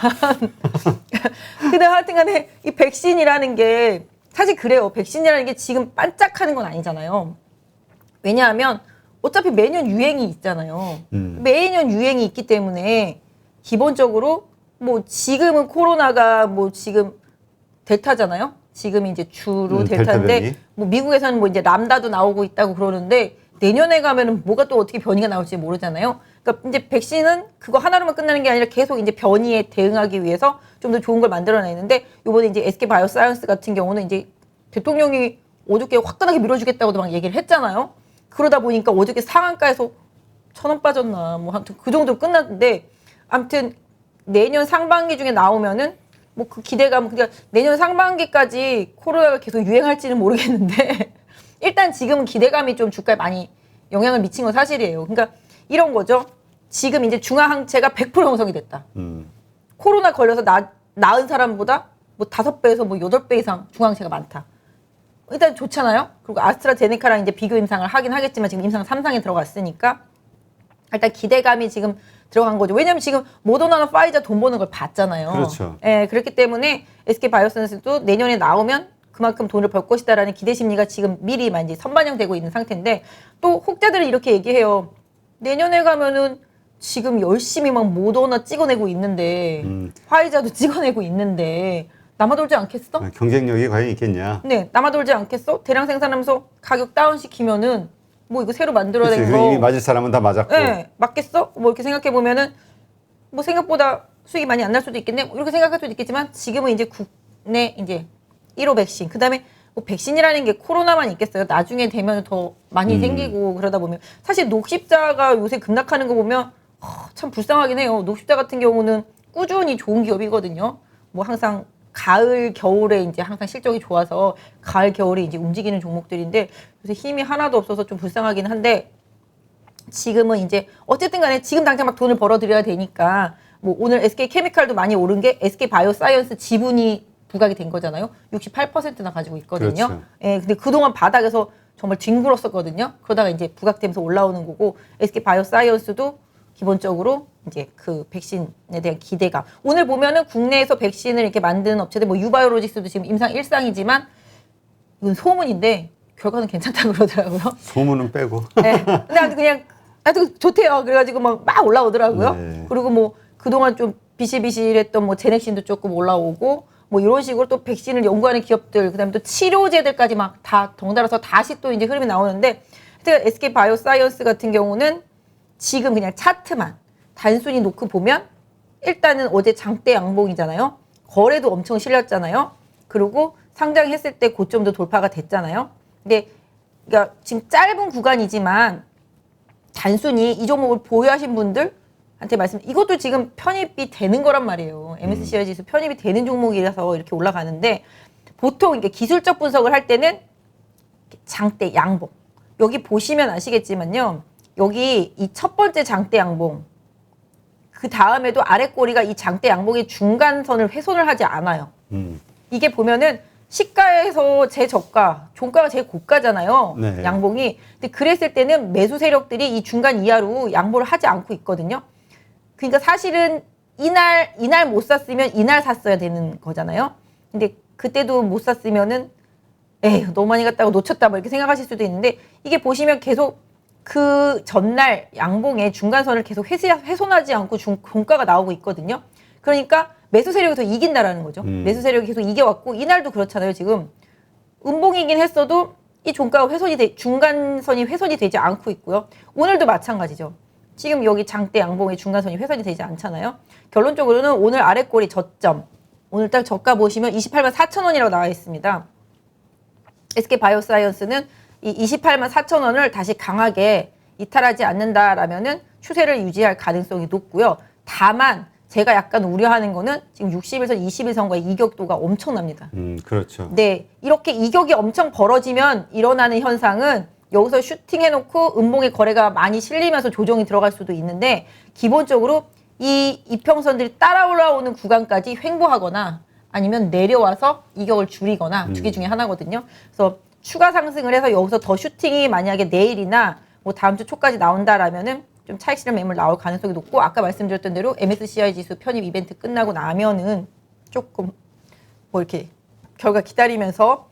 [SPEAKER 2] 근데 하여튼간에 이 백신이라는 게 사실 그래요. 백신이라는 게 지금 반짝하는 건 아니잖아요. 왜냐하면 어차피 매년 유행이 있잖아요. 매년 유행이 있기 때문에 기본적으로 뭐 지금은 코로나가 뭐 지금 델타잖아요. 지금 이제 주로 델타인데
[SPEAKER 1] 델타
[SPEAKER 2] 뭐 미국에서는 뭐 이제 람다도 나오고 있다고 그러는데 내년에 가면은 뭐가 또 어떻게 변이가 나올지 모르잖아요. 그러니까 이제 백신은 그거 하나로만 끝나는 게 아니라 계속 이제 변이에 대응하기 위해서 좀 더 좋은 걸 만들어내는데 요번에 이제 SK 바이오사이언스 같은 경우는 이제 대통령이 어저께 화끈하게 밀어주겠다고도 막 얘기를 했잖아요. 그러다 보니까 어저께 상한가에서 1,000원 빠졌나 뭐 아무튼 그 정도로 끝났는데 아무튼 내년 상반기 중에 나오면은 뭐 그 기대감 그러니까 내년 상반기까지 코로나가 계속 유행할지는 모르겠는데 일단 지금은 기대감이 좀 주가에 많이 영향을 미친 건 사실이에요. 그러니까 이런 거죠. 지금 이제 중화항체가 100% 형성이 됐다. 코로나 걸려서 나은 사람보다 뭐 5배에서 뭐 8배 이상 중화항체가 많다. 일단 좋잖아요. 그리고 아스트라제네카랑 이제 비교 임상을 하긴 하겠지만 지금 임상 3상에 들어갔으니까 일단 기대감이 지금 들어간 거죠. 왜냐면 지금 모더나나 파이자 돈 버는 걸 봤잖아요.
[SPEAKER 1] 그렇죠.
[SPEAKER 2] 예, 그렇기 때문에 SK 바이오사이언스도 내년에 나오면 그만큼 돈을 벌 것이다라는 기대 심리가 지금 미리 이제 선반영되고 있는 상태인데 또 혹자들은 이렇게 얘기해요. 내년에 가면은 지금 열심히 막 모더나 찍어내고 있는데 화이자도 찍어내고 있는데 남아돌지 않겠어?
[SPEAKER 1] 경쟁력이 과연 있겠냐?
[SPEAKER 2] 네, 남아돌지 않겠어? 대량 생산하면서 가격 다운시키면은 뭐 이거 새로 만들어낸
[SPEAKER 1] 그치,
[SPEAKER 2] 거
[SPEAKER 1] 이미 맞을 사람은 다 맞았고.
[SPEAKER 2] 네, 맞겠어? 뭐 이렇게 생각해 보면은 뭐 생각보다 수익이 많이 안 날 수도 있겠네. 뭐 이렇게 생각할 수도 있겠지만 지금은 이제 국내 이제 1호 백신 그다음에 뭐 백신이라는 게 코로나만 있겠어요. 나중에 되면 더 많이 생기고 그러다 보면 사실 녹십자가 요새 급락하는 거 보면 참 불쌍하긴 해요. 녹십자 같은 경우는 꾸준히 좋은 기업이거든요. 뭐 항상 가을 겨울에 이제 항상 실적이 좋아서 가을 겨울에 이제 움직이는 종목들인데 요새 힘이 하나도 없어서 좀 불쌍하긴 한데 지금은 이제 어쨌든 간에 지금 당장 막 돈을 벌어들여야 되니까 뭐 오늘 SK 케미칼도 많이 오른 게 SK 바이오사이언스 지분이 부각이 된 거잖아요. 68%나 가지고 있거든요.
[SPEAKER 1] 그렇죠.
[SPEAKER 2] 예, 근데 그동안 바닥에서 정말 뒹굴었었거든요. 그러다가 이제 부각되면서 올라오는 거고 SK 바이오사이언스도 기본적으로 이제 그 백신에 대한 기대감. 오늘 보면은 국내에서 백신을 이렇게 만드는 업체들, 뭐 유바이오로직스도 지금 임상 1상이지만 이건 소문인데 결과는 괜찮다고 그러더라고요.
[SPEAKER 1] 소문은 빼고.
[SPEAKER 2] 네. 근데 아무튼 그냥 아주 좋대요. 그래가지고 막 올라오더라고요.
[SPEAKER 1] 네.
[SPEAKER 2] 그리고 뭐 그동안 좀 비실비실했던 뭐 제넥신도 조금 올라오고 뭐 이런 식으로 또 백신을 연구하는 기업들, 그다음에 또 치료제들까지 막 다 덩달아서 다시 또 이제 흐름이 나오는데 하여튼 SK 바이오사이언스 같은 경우는 지금 그냥 차트만 단순히 놓고 보면 일단은 어제 장대 양봉이잖아요. 거래도 엄청 실렸잖아요. 그리고 상장했을 때 고점도 돌파가 됐잖아요. 근데 그러니까 지금 짧은 구간이지만 단순히 이 종목을 보유하신 분들한테 말씀, 이것도 지금 편입이 되는 거란 말이에요. MSCI 지수 편입이 되는 종목이라서 이렇게 올라가는데 보통 이게 기술적 분석을 할 때는 장대 양봉. 여기 보시면 아시겠지만요. 여기 이 첫 번째 장대 양봉. 그 다음에도 아래 꼬리가 이 장대 양봉의 중간선을 훼손을 하지 않아요. 이게 보면은 시가에서 제저가, 종가가 제일 고가잖아요.
[SPEAKER 1] 네.
[SPEAKER 2] 양봉이. 근데 그랬을 때는 매수 세력들이 이 중간 이하로 양보를 하지 않고 있거든요. 그러니까 사실은 이날 못 샀으면 이날 샀어야 되는 거잖아요. 근데 그때도 못 샀으면은 에휴 너무 많이 갔다고 놓쳤다 뭐 이렇게 생각하실 수도 있는데 이게 보시면 계속 그 전날 양봉의 중간선을 계속 훼손하지 않고 종가가 나오고 있거든요. 그러니까 매수 세력이 더 이긴다라는 거죠. 매수 세력이 계속 이겨왔고 이날도 그렇잖아요. 지금 음봉이긴 했어도 이 종가가 중간선이 훼손이 되지 않고 있고요. 오늘도 마찬가지죠. 지금 여기 장대 양봉의 중간선이 훼손이 되지 않잖아요. 결론적으로는 오늘 아래꼬리 저점, 오늘 딱 저가 보시면 28만 4천 원이라고 나와 있습니다. SK 바이오사이언스는 이 28만 4천 원을 다시 강하게 이탈하지 않는다라면은 추세를 유지할 가능성이 높고요. 다만 제가 약간 우려하는 거는 지금 60일선, 20일선과의 이격도가 엄청납니다.
[SPEAKER 1] 그렇죠.
[SPEAKER 2] 네, 이렇게 이격이 엄청 벌어지면 일어나는 현상은 여기서 슈팅해놓고 음봉의 거래가 많이 실리면서 조정이 들어갈 수도 있는데 기본적으로 이 이평선들이 따라 올라오는 구간까지 횡보하거나 아니면 내려와서 이격을 줄이거나 두 개 중에 하나거든요. 그래서 추가 상승을 해서 여기서 더 슈팅이 만약에 내일이나 뭐 다음 주 초까지 나온다라면은 좀 차익 실현 매물 나올 가능성이 높고 아까 말씀드렸던 대로 MSCI 지수 편입 이벤트 끝나고 나면은 조금 뭐 이렇게 결과 기다리면서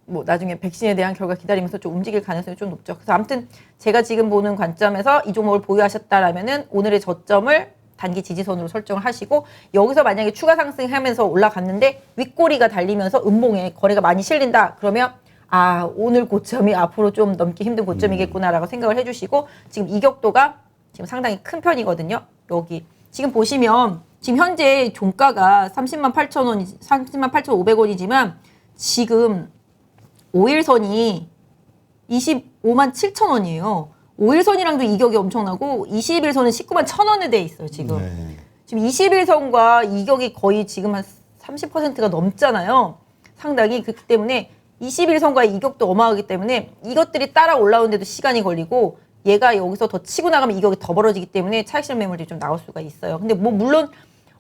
[SPEAKER 2] 뭐 나중에 백신에 대한 결과 기다리면서 좀 움직일 가능성이 좀 높죠. 그래서 아무튼 제가 지금 보는 관점에서 이 종목을 보유하셨다라면은 오늘의 저점을 단기 지지선으로 설정을 하시고 여기서 만약에 추가 상승하면서 올라갔는데 윗꼬리가 달리면서 음봉에 거래가 많이 실린다 그러면 아 오늘 고점이 앞으로 좀 넘기 힘든 고점이겠구나라고 생각을 해주시고 지금 이격도가 지금 상당히 큰 편이거든요. 여기 지금 보시면 지금 현재 종가가 30만 8천 원, 30만 8,500원이지만 지금 5일선이 25만 7천 원이에요. 5일선이랑도 이격이 엄청나고 21선은 19만 1천 원에 돼 있어요. 지금.
[SPEAKER 1] 네.
[SPEAKER 2] 지금 21선과 이격이 거의 지금 한 30%가 넘잖아요. 상당히 그렇기 때문에 21선과 이격도 어마하기 때문에 이것들이 따라 올라오는데도 시간이 걸리고 얘가 여기서 더 치고 나가면 이격이 더 벌어지기 때문에 차익 실현 매물들이 좀 나올 수가 있어요. 근데 뭐 물론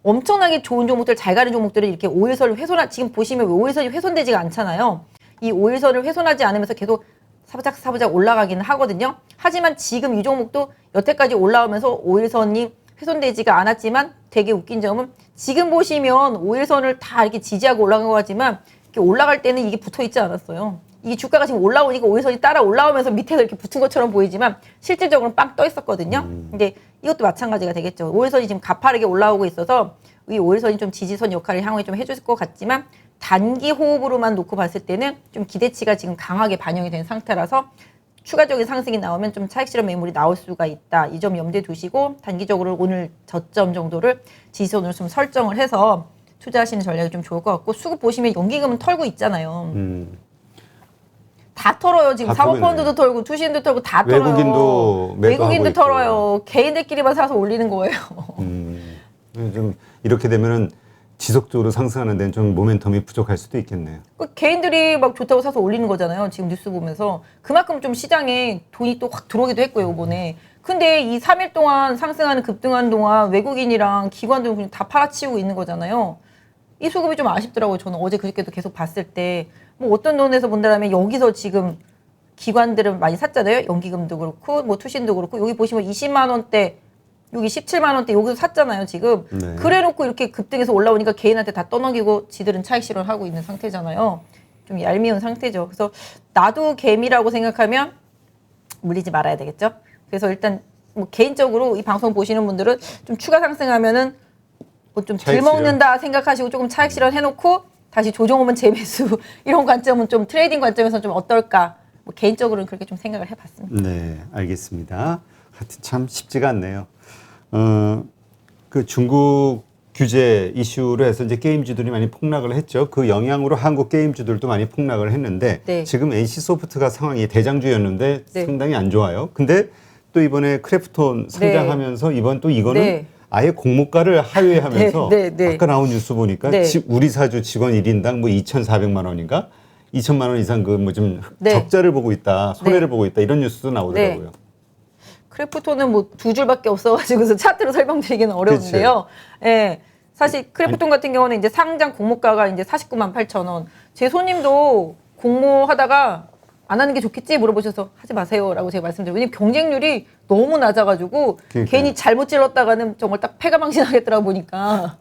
[SPEAKER 2] 엄청나게 좋은 종목들, 잘 가는 종목들은 이렇게 5일선을 지금 보시면 5일선이 훼손되지가 않잖아요. 이 5일선을 훼손하지 않으면서 계속 사부작 올라가기는 하거든요. 하지만 지금 이 종목도 여태까지 올라오면서 5일선이 훼손되지가 않았지만 되게 웃긴 점은 지금 보시면 5일선을 다 이렇게 지지하고 올라간 것 같지만 이렇게 올라갈 때는 이게 붙어 있지 않았어요. 이게 주가가 지금 올라오니까 5일선이 따라 올라오면서 밑에서 이렇게 붙은 것처럼 보이지만 실질적으로는 빵 떠 있었거든요. 근데 이것도 마찬가지가 되겠죠. 5일선이 지금 가파르게 올라오고 있어서 이 5일선이 좀 지지선 역할을 향후에 좀 해줄 것 같지만 단기 호흡으로만 놓고 봤을 때는 좀 기대치가 지금 강하게 반영이 된 상태라서 추가적인 상승이 나오면 좀 차익 실현 매물이 나올 수가 있다. 이 점 염두에 두시고 단기적으로 오늘 저점 정도를 지지선으로 좀 설정을 해서 투자하시는 전략이 좀 좋을 것 같고 수급 보시면 연기금은 털고 있잖아요. 다 털어요. 지금
[SPEAKER 1] 다
[SPEAKER 2] 사모펀드도 털고 투신도 털고 다 털어요.
[SPEAKER 1] 외국인도 매도하고
[SPEAKER 2] 외국인도
[SPEAKER 1] 있고.
[SPEAKER 2] 털어요. 개인들끼리만 사서 올리는 거예요.
[SPEAKER 1] 좀 이렇게 되면은 지속적으로 상승하는 데는 좀 모멘텀이 부족할 수도 있겠네요.
[SPEAKER 2] 그 개인들이 막 좋다고 사서 올리는 거잖아요. 지금 뉴스 보면서. 그만큼 좀 시장에 돈이 또 확 들어오기도 했고요, 이번에. 근데 이 3일 동안 상승하는 급등하는 동안 외국인이랑 기관들은 그냥 다 팔아치우고 있는 거잖아요. 이 수급이 좀 아쉽더라고요. 저는 어제 그저께도 계속 봤을 때. 뭐 어떤 논에서 본다면 여기서 지금 기관들은 많이 샀잖아요. 연기금도 그렇고 뭐 투신도 그렇고 여기 보시면 20만 원대 여기 17만 원대 여기서 샀잖아요. 지금.
[SPEAKER 1] 네.
[SPEAKER 2] 그래놓고 이렇게 급등해서 올라오니까 개인한테 다 떠넘기고 지들은 차익 실현하고 있는 상태잖아요. 좀 얄미운 상태죠. 그래서 나도 개미라고 생각하면 물리지 말아야 되겠죠. 그래서 일단 뭐 개인적으로 이 방송 보시는 분들은 좀 추가 상승하면은 뭐 좀 덜
[SPEAKER 1] 차익
[SPEAKER 2] 먹는다 생각하시고 조금 차익 실현 해놓고 다시 조정 오면 재매수 이런 관점은 좀 트레이딩 관점에서 좀 어떨까? 뭐 개인적으로는 그렇게 좀 생각을 해봤습니다.
[SPEAKER 1] 네, 알겠습니다. 하여튼 참 쉽지가 않네요. 그 중국 규제 이슈로 해서 이제 게임주들이 많이 폭락을 했죠. 그 영향으로 한국 게임주들도 많이 폭락을 했는데
[SPEAKER 2] 네.
[SPEAKER 1] 지금 NC소프트가 상황이 대장주였는데
[SPEAKER 2] 네.
[SPEAKER 1] 상당히 안 좋아요. 근데 또 이번에 크래프톤 상장하면서 이번 또 이거는
[SPEAKER 2] 네.
[SPEAKER 1] 아예 공모가를 하회하면서
[SPEAKER 2] 네.
[SPEAKER 1] 아까 나온 뉴스 보니까
[SPEAKER 2] 네.
[SPEAKER 1] 우리 사주 직원 1인당 뭐 2,400만 원인가 2천만 원 이상 그 뭐 좀
[SPEAKER 2] 네.
[SPEAKER 1] 적자를 보고 있다, 손해를
[SPEAKER 2] 네.
[SPEAKER 1] 보고 있다 이런 뉴스도 나오더라고요.
[SPEAKER 2] 크래프톤은 뭐 두 줄밖에 없어가지고서 차트로 설명드리기는 어려운데요. 예. 사실 크래프톤 같은 경우는 이제 상장 공모가가 이제 49만 8천 원. 제 손님도 공모하다가 안 하는 게 좋겠지 물어보셔서 하지 마세요라고 제가 말씀드려요. 왜냐면 경쟁률이 너무 낮아가지고
[SPEAKER 1] 그러니까요.
[SPEAKER 2] 괜히 잘못 찔렀다가는 정말 딱 패가 망신하겠더라고 보니까.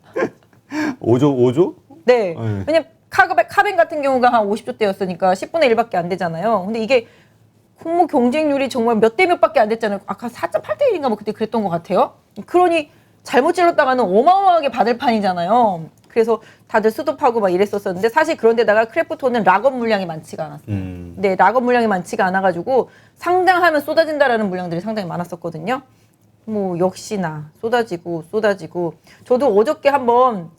[SPEAKER 1] 5조?
[SPEAKER 2] 네.
[SPEAKER 1] 네.
[SPEAKER 2] 왜냐면 카벤 같은 경우가 한 50조대였으니까 10분의 1밖에 안 되잖아요. 근데 이게 공모 경쟁률이 정말 몇 대 몇밖에 안 됐잖아요. 아까 4.8대 1인가 뭐 그때 그랬던 것 같아요. 그러니 잘못 찔렀다가는 어마어마하게 받을 판이잖아요. 그래서 다들 스톱하고 막 이랬었는데 사실 그런 데다가 크래프톤은 락업 물량이 많지가 않았어요. 네, 락업 물량이 많지가 않아가지고 상장하면 쏟아진다라는 물량들이 상당히 많았었거든요. 뭐 역시나 쏟아지고 저도 어저께 한번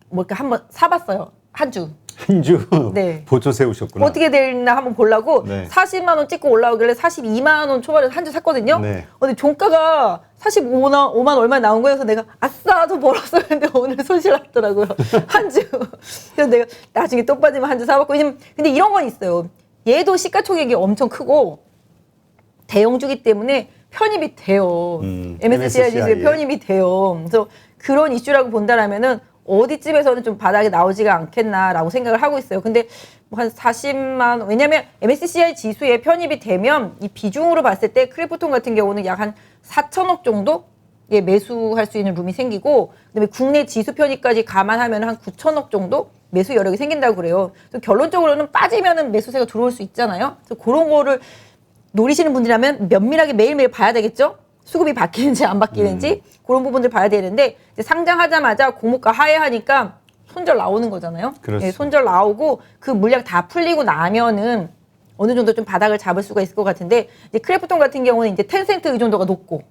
[SPEAKER 2] 뭐 이렇게 한번 사봤어요. 한 주.
[SPEAKER 1] 한 주
[SPEAKER 2] 네.
[SPEAKER 1] 보초 세우셨구나.
[SPEAKER 2] 어떻게 되나 한번 보려고
[SPEAKER 1] 네.
[SPEAKER 2] 40만 원 찍고 올라오길래 42만 원 초반에 한 주 샀거든요.
[SPEAKER 1] 네.
[SPEAKER 2] 근데 종가가 45만 얼마 나온 거여서 내가 아싸 더 벌었어 근데 오늘 손실 났더라고요. 한 주. 그래서 내가 나중에 또 빠지면 한 주 사봤고 왜냐면 근데 이런 건 있어요. 얘도 시가총액이 엄청 크고 대형주기 때문에 편입이 돼요. MSCI 지수에 편입이 돼요. 그래서 그런 이슈라고 본다라면은 어디쯤에서는 좀 바닥에 나오지가 않겠나라고 생각을 하고 있어요. 근데 뭐 한 40만 원, 왜냐면 MSCI 지수에 편입이 되면 이 비중으로 봤을 때 크래프톤 같은 경우는 약 한 4천억 정도 예, 매수할 수 있는 룸이 생기고, 그다음에 국내 지수 편입까지 감안하면 한 9천억 정도 매수 여력이 생긴다고 그래요. 그래서 결론적으로는 빠지면은 매수세가 들어올 수 있잖아요. 그래서 그런 거를 노리시는 분들이라면 면밀하게 매일매일 봐야 되겠죠? 수급이 바뀌는지 안 바뀌는지 그런 부분들 봐야 되는데, 이제 상장하자마자 공모가 하회하니까 손절 나오는 거잖아요.
[SPEAKER 1] 그렇죠.
[SPEAKER 2] 예, 손절 나오고 그 물량 다 풀리고 나면은 어느 정도 좀 바닥을 잡을 수가 있을 것 같은데, 이제 크래프톤 같은 경우는 이제 텐센트 의존도가 높고,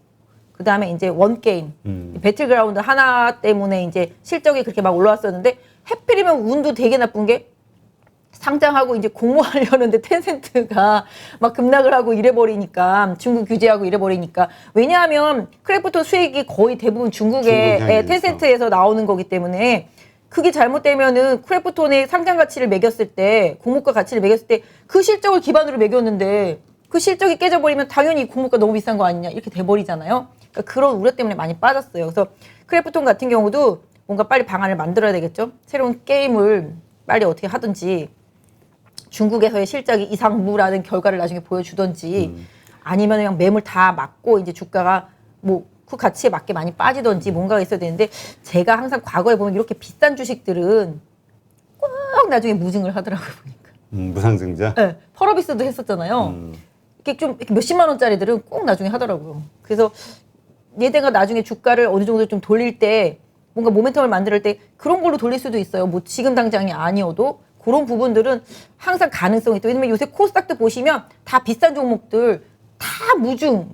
[SPEAKER 2] 그 다음에 이제 원게임, 배틀그라운드 하나 때문에 이제 실적이 그렇게 막 올라왔었는데, 해필이면 운도 되게 나쁜 게 상장하고 이제 공모하려는데 텐센트가 막 급락을 하고 이래버리니까, 중국 규제하고 이래버리니까. 왜냐하면 크래프톤 수익이 거의 대부분 중국의
[SPEAKER 1] 중국
[SPEAKER 2] 텐센트에서 나오는 거기 때문에, 그게 잘못되면은 크래프톤의 상장 가치를 매겼을 때, 공모가 가치를 매겼을 때 그 실적을 기반으로 매겼는데 그 실적이 깨져버리면 당연히 공모가 너무 비싼 거 아니냐 이렇게 돼버리잖아요. 그러니까 그런 우려 때문에 많이 빠졌어요. 그래서 크래프톤 같은 경우도 뭔가 빨리 방안을 만들어야 되겠죠. 새로운 게임을 빨리 어떻게 하든지, 중국에서의 실적이 이상무라는 결과를 나중에 보여주든지, 아니면 그냥 매물 다 맞고 이제 주가가 뭐 그 가치에 맞게 많이 빠지든지 뭔가가 있어야 되는데, 제가 항상 과거에 보면 이렇게 비싼 주식들은 꼭 나중에 무증을 하더라고요, 보니까.
[SPEAKER 1] 무상증자?
[SPEAKER 2] 네, 펄어비스도 했었잖아요. 이렇게 좀 이렇게 몇십만 원짜리들은 꼭 나중에 하더라고요. 그래서 얘네가 나중에 주가를 어느 정도 좀 돌릴 때, 뭔가 모멘텀을 만들 때 그런 걸로 돌릴 수도 있어요. 뭐 지금 당장이 아니어도 그런 부분들은 항상 가능성이 있다. 왜냐면 요새 코스닥도 보시면 다 비싼 종목들 다 무증.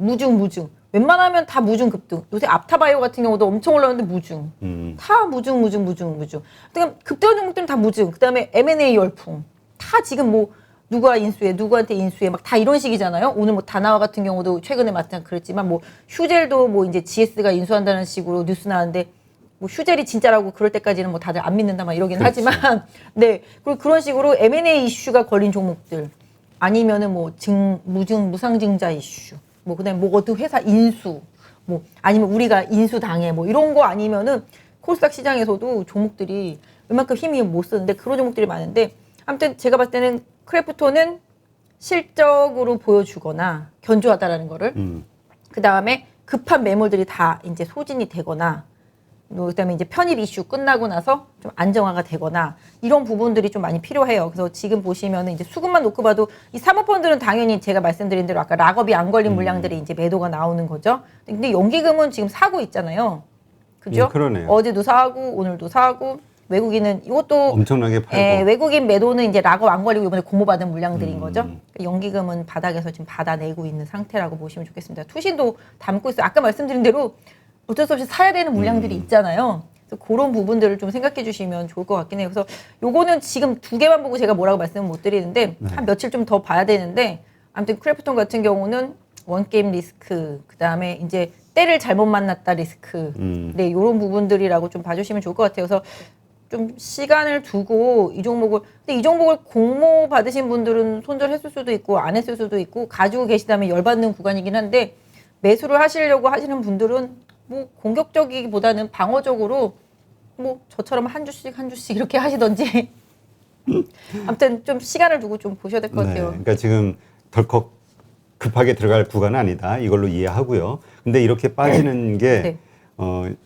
[SPEAKER 2] 웬만하면 다 무증 급등. 요새 앞타바이오 같은 경우도 엄청 올라오는데 무증. 다 무증. 그러니까 급등한 종목들은 다 무증. 그다음에 M&A 열풍. 다 지금 뭐 누가 인수해, 누구한테 인수해, 막 다 이런 식이잖아요. 오늘 뭐 다나와 같은 경우도 최근에 마찬가지 그랬지만, 뭐 휴젤도 뭐 이제 GS가 인수한다는 식으로 뉴스 나왔는데, 뭐 휴젤이 진짜라고 그럴 때까지는 뭐 다들 안 믿는다 막 이러긴
[SPEAKER 1] 그렇지.
[SPEAKER 2] 하지만, 네. 그리고 그런 식으로 M&A 이슈가 걸린 종목들, 아니면은 뭐 무상증자 이슈, 뭐 그다음에 뭐 어떤 회사 인수, 뭐 아니면 우리가 인수 당해, 뭐 이런 거 아니면은 코스닥 시장에서도 종목들이 웬만큼 힘이 못 쓰는데 그런 종목들이 많은데, 아무튼 제가 봤을 때는 크래프톤은 실적으로 보여주거나 견조하다라는 거를, 그 다음에 급한 매물들이 다 이제 소진이 되거나, 그다음에 이제 편입 이슈 끝나고 나서 좀 안정화가 되거나, 이런 부분들이 좀 많이 필요해요. 그래서 지금 보시면은 이제 수급만 놓고 봐도 이 사모펀드는 당연히 제가 말씀드린 대로 아까 락업이 안 걸린 물량들이 이제 매도가 나오는 거죠. 근데 연기금은 지금 사고 있잖아요. 그죠?
[SPEAKER 1] 그러네요.
[SPEAKER 2] 어제도 사고 오늘도 사고, 외국인은 이것도
[SPEAKER 1] 엄청나게 팔고.
[SPEAKER 2] 예, 외국인 매도는 이제 락업 안 걸리고 이번에 공모받은 물량들인 거죠. 그러니까 연기금은 바닥에서 지금 받아내고 있는 상태라고 보시면 좋겠습니다. 투신도 담고 있어요. 아까 말씀드린 대로 어쩔 수 없이 사야 되는 물량들이 있잖아요. 그래서 그런 부분들을 좀 생각해 주시면 좋을 것 같긴 해요. 그래서 요거는 지금 두 개만 보고 제가 뭐라고 말씀을 못 드리는데, 한 며칠 좀 더 봐야 되는데, 아무튼 크래프톤 같은 경우는 원게임 리스크, 그 다음에 이제 때를 잘못 만났다 리스크, 네, 요런 부분들이라고 좀 봐주시면 좋을 것 같아요. 그래서 좀 시간을 두고 이 종목을, 근데 이 종목을 공모 받으신 분들은 손절했을 수도 있고 안 했을 수도 있고 가지고 계시다면 열받는 구간이긴 한데, 매수를 하시려고 하시는 분들은 뭐 공격적이기보다는 방어적으로 뭐 저처럼 한 주씩 이렇게 하시던지 아무튼 좀 시간을 두고 좀 보셔야 될 것
[SPEAKER 1] 네,
[SPEAKER 2] 같아요.
[SPEAKER 1] 그러니까 지금 덜컥 급하게 들어갈 구간은 아니다. 이걸로 이해하고요. 근데 이렇게 빠지는 게
[SPEAKER 2] 네.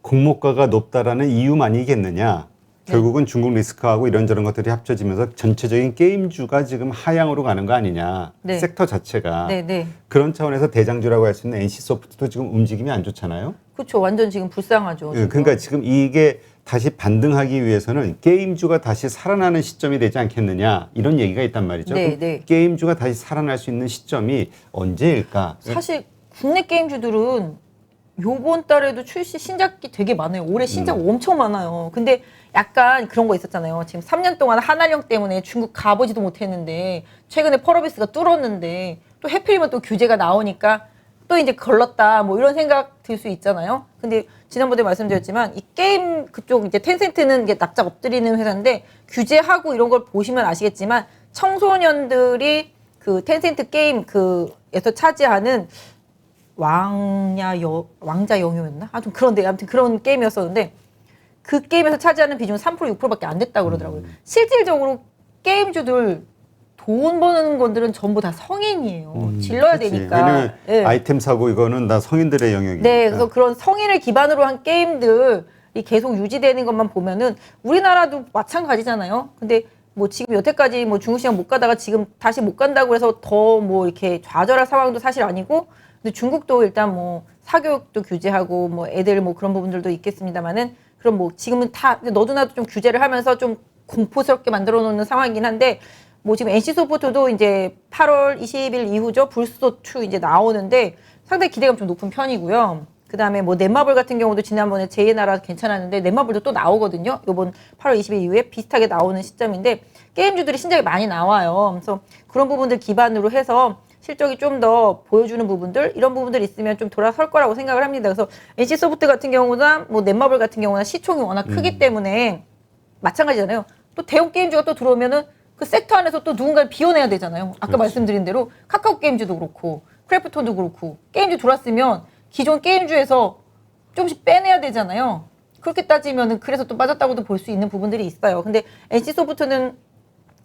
[SPEAKER 1] 공모가가 높다라는 이유만이겠느냐? 결국은 중국 리스크하고 이런저런 것들이 합쳐지면서 전체적인 게임주가 지금 하향으로 가는 거 아니냐?
[SPEAKER 2] 네.
[SPEAKER 1] 섹터 자체가.
[SPEAKER 2] 네.
[SPEAKER 1] 그런 차원에서 대장주라고 할 수 있는 NC소프트도 지금 움직임이 안 좋잖아요.
[SPEAKER 2] 그렇죠. 완전 지금 불쌍하죠. 지금.
[SPEAKER 1] 그러니까 지금 이게 다시 반등하기 위해서는 게임주가 다시 살아나는 시점이 되지 않겠느냐, 이런 얘기가 있단 말이죠.
[SPEAKER 2] 네,
[SPEAKER 1] 그럼
[SPEAKER 2] 네.
[SPEAKER 1] 게임주가 다시 살아날 수 있는 시점이 언제일까?
[SPEAKER 2] 사실 국내 게임주들은 요번 달에도 출시 신작이 되게 많아요. 올해 신작 엄청 많아요. 근데 약간 그런 거 있었잖아요. 지금 3년 동안 한한령 때문에 중국 가보지도 못했는데 최근에 펄어비스가 뚫었는데 또 해필이면 또 규제가 나오니까 또 이제 걸렀다, 뭐 이런 생각 들 수 있잖아요. 근데 지난번에 말씀드렸지만 이 게임 그쪽 이제 텐센트는 이게 납작 엎드리는 회사인데, 규제하고 이런 걸 보시면 아시겠지만 청소년들이 그 텐센트 게임 그에서 차지하는 왕자 영유였나? 좀 그런데 아무튼 그런 게임이었었는데, 그 게임에서 차지하는 비중은 3% 6%밖에 안 됐다고 그러더라고요. 실질적으로 게임주들 돈 버는 건들은 전부 다 성인이에요. 질러야
[SPEAKER 1] 그치.
[SPEAKER 2] 되니까.
[SPEAKER 1] 왜냐면
[SPEAKER 2] 예.
[SPEAKER 1] 아이템 사고 이거는 다 성인들의 영역이니까.
[SPEAKER 2] 네, 그래서 그런 성인을 기반으로 한 게임들이 계속 유지되는 것만 보면은 우리나라도 마찬가지잖아요. 근데 뭐 지금 여태까지 뭐 중국 시장 못 가다가 지금 다시 못 간다고 해서 더 뭐 이렇게 좌절할 상황도 사실 아니고, 근데 중국도 일단 뭐 사교육도 규제하고 뭐 애들 뭐 그런 부분들도 있겠습니다만은, 그럼 뭐 지금은 다 너도 나도 좀 규제를 하면서 좀 공포스럽게 만들어 놓는 상황이긴 한데, 뭐 지금 NC소프트도 이제 8월 20일 이후죠. 불스토2 이제 나오는데 상당히 기대감 좀 높은 편이고요. 그 다음에 뭐 넷마블 같은 경우도 지난번에 제2의 나라 괜찮았는데 넷마블도 또 나오거든요. 요번 8월 20일 이후에 비슷하게 나오는 시점인데 게임주들이 신작이 많이 나와요. 그래서 그런 부분들 기반으로 해서 실적이 좀 더 보여주는 부분들, 이런 부분들이 있으면 좀 돌아설 거라고 생각을 합니다. 그래서 NC소프트 같은 경우나 뭐 넷마블 같은 경우나 시총이 워낙 크기 때문에 마찬가지잖아요. 또 대형 게임주가 또 들어오면은 그 섹터 안에서 또 누군가를 비워내야 되잖아요. 아까 말씀드린 대로 카카오 게임즈도 그렇고 크래프톤도 그렇고 게임즈 들어왔으면 기존 게임주에서 조금씩 빼내야 되잖아요. 그렇게 따지면은 그래서 또 빠졌다고도 볼 수 있는 부분들이 있어요. 근데 NC소프트는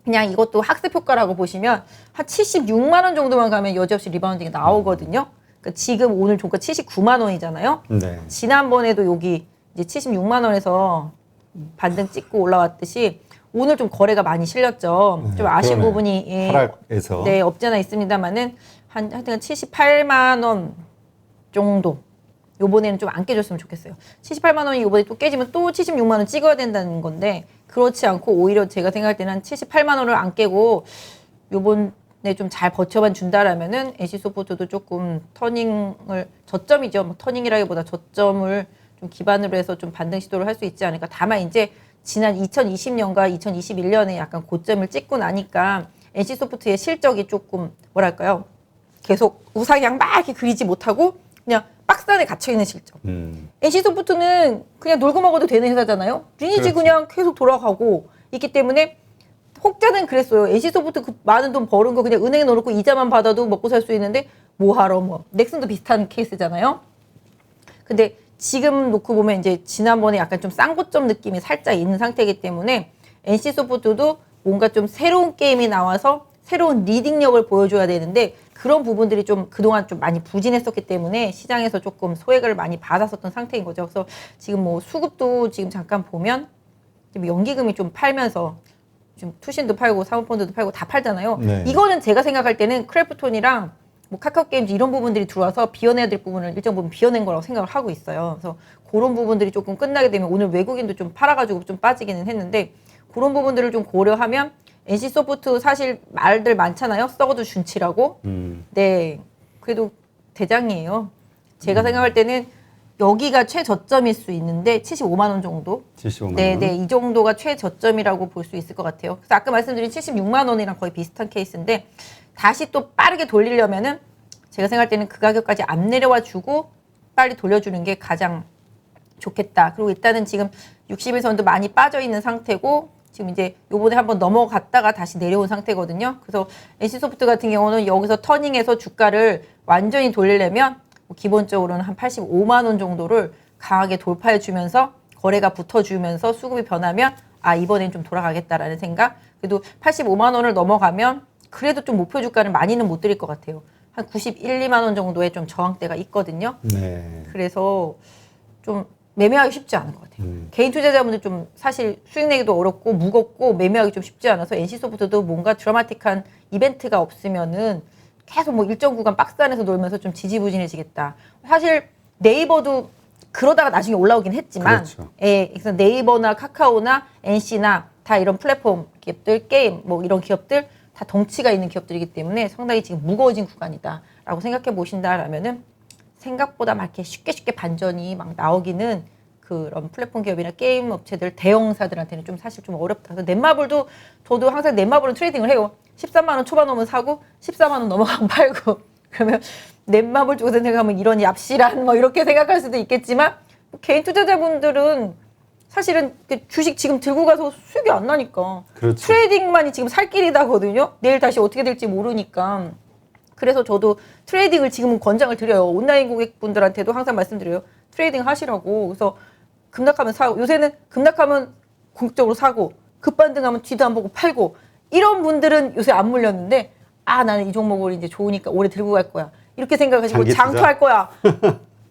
[SPEAKER 2] 그냥 이것도 학습 효과라고 보시면 한 76만 원 정도만 가면 여지없이 리바운딩이 나오거든요. 그러니까 지금 오늘 종가 79만 원이잖아요.
[SPEAKER 1] 네.
[SPEAKER 2] 지난번에도 여기 이제 76만 원에서 반등 찍고 올라왔듯이 오늘 좀 거래가 많이 실렸죠. 좀 아쉬운
[SPEAKER 1] 그러네.
[SPEAKER 2] 부분이 예,
[SPEAKER 1] 하락에서.
[SPEAKER 2] 네, 없지 않아 있습니다만은 하여튼 78만 원 정도. 요번에는 좀 안 깨졌으면 좋겠어요. 78만 원이 요번에 또 깨지면 또 76만 원 찍어야 된다는 건데, 그렇지 않고 오히려 제가 생각할 때는 한 78만 원을 안 깨고 요번에 좀 잘 버텨만 준다라면은 NC소프트도 조금 터닝을, 저점이죠. 뭐 터닝이라기보다 저점을 좀 기반으로 해서 좀 반등 시도를 할 수 있지 않을까. 다만 이제 지난 2020년과 2021년에 약간 고점을 찍고 나니까 NC소프트의 실적이 조금 뭐랄까요, 계속 우상향 막 이렇게 그리지 못하고 그냥 박스 안에 갇혀있는 실적. NC소프트는 그냥 놀고 먹어도 되는 회사잖아요. 리니지
[SPEAKER 1] 그렇지.
[SPEAKER 2] 그냥 계속 돌아가고 있기 때문에 혹자는 그랬어요. NC소프트 그 많은 돈 버는 거 그냥 은행에 넣어놓고 이자만 받아도 먹고 살 수 있는데 뭐하러 뭐. 넥슨도 비슷한 케이스잖아요. 근데 지금 놓고 보면 이제 지난번에 약간 좀 쌍고점 느낌이 살짝 있는 상태이기 때문에 NC소프트도 뭔가 좀 새로운 게임이 나와서 새로운 리딩력을 보여줘야 되는데 그런 부분들이 좀 그동안 좀 많이 부진했었기 때문에 시장에서 조금 소액을 많이 받았었던 상태인 거죠. 그래서 지금 뭐 수급도 지금 잠깐 보면 지금 연기금이 좀 팔면서 지금 투신도 팔고 사모펀드도 팔고 다 팔잖아요.
[SPEAKER 1] 네.
[SPEAKER 2] 이거는 제가 생각할 때는 크래프톤이랑 뭐 카카오 게임즈 이런 부분들이 들어와서 비워내야 될 부분을 일정 부분 비워낸 거라고 생각을 하고 있어요. 그래서 그런 부분들이 조금 끝나게 되면 오늘 외국인도 좀 팔아가지고 좀 빠지기는 했는데 그런 부분들을 좀 고려하면 NC소프트 사실 말들 많잖아요. 썩어도 준치라고. 네, 그래도 대장이에요. 제가 생각할 때는 여기가 최저점일 수 있는데 75만 원 정도.
[SPEAKER 1] 75만
[SPEAKER 2] 네,
[SPEAKER 1] 원.
[SPEAKER 2] 네, 이 정도가 최저점이라고 볼 수 있을 것 같아요. 그래서 아까 말씀드린 76만 원이랑 거의 비슷한 케이스인데 다시 또 빠르게 돌리려면은 제가 생각할 때는 그 가격까지 안 내려와 주고 빨리 돌려주는 게 가장 좋겠다. 그리고 일단은 지금 60일선도 많이 빠져 있는 상태고 지금 이제 요번에 한번 넘어갔다가 다시 내려온 상태거든요. 그래서 NC소프트 같은 경우는 여기서 터닝해서 주가를 완전히 돌리려면 뭐 기본적으로는 한 85만 원 정도를 강하게 돌파해 주면서 거래가 붙어주면서 수급이 변하면 아 이번엔 좀 돌아가겠다라는 생각. 그래도 85만 원을 넘어가면 그래도 좀 목표 주가를 많이는 못 드릴 것 같아요. 한 91, 2만 원 정도의 좀 저항대가 있거든요.
[SPEAKER 1] 네.
[SPEAKER 2] 그래서 좀 매매하기 쉽지 않은 것 같아요. 개인 투자자분들 좀 사실 수익 내기도 어렵고 무겁고 매매하기 좀 쉽지 않아서 NC소프트도 뭔가 드라마틱한 이벤트가 없으면은 계속 뭐 일정 구간 박스 안에서 놀면서 좀 지지부진해지겠다. 사실 네이버도 그러다가 나중에 올라오긴 했지만,
[SPEAKER 1] 그렇죠.
[SPEAKER 2] 예, 그래서 네이버나 카카오나 NC나 다 이런 플랫폼 기업들, 게임 뭐 이런 기업들 다 덩치가 있는 기업들이기 때문에 상당히 지금 무거워진 구간이다라고 생각해 보신다라면은 생각보다 막 이렇게 쉽게 반전이 막 나오기는 그런 플랫폼 기업이나 게임 업체들 대형사들한테는 좀 사실 좀 어렵다. 그래서 넷마블도 저도 항상 넷마블은 트레이딩을 해요. 13만 원 초반 오면 사고 14만 원 넘어가면 팔고 그러면 넷마블 쪽에서 생각하면 이런 얍실한 뭐 이렇게 생각할 수도 있겠지만 뭐 개인 투자자분들은 사실은 주식 지금 들고 가서 수익이 안 나니까
[SPEAKER 1] 그렇죠.
[SPEAKER 2] 트레이딩만이 지금 살 길이다거든요. 내일 다시 어떻게 될지 모르니까. 그래서 저도 트레이딩을 지금은 권장을 드려요. 온라인 고객분들한테도 항상 말씀드려요. 트레이딩 하시라고. 그래서 급락하면 사고, 요새는 급락하면 공격적으로 사고, 급반등하면 뒤도 안 보고 팔고, 이런 분들은 요새 안 물렸는데, 아, 나는 이 종목을 이제 좋으니까 오래 들고 갈 거야. 이렇게 생각하시고
[SPEAKER 1] 장기 투자?
[SPEAKER 2] 장투할 거야.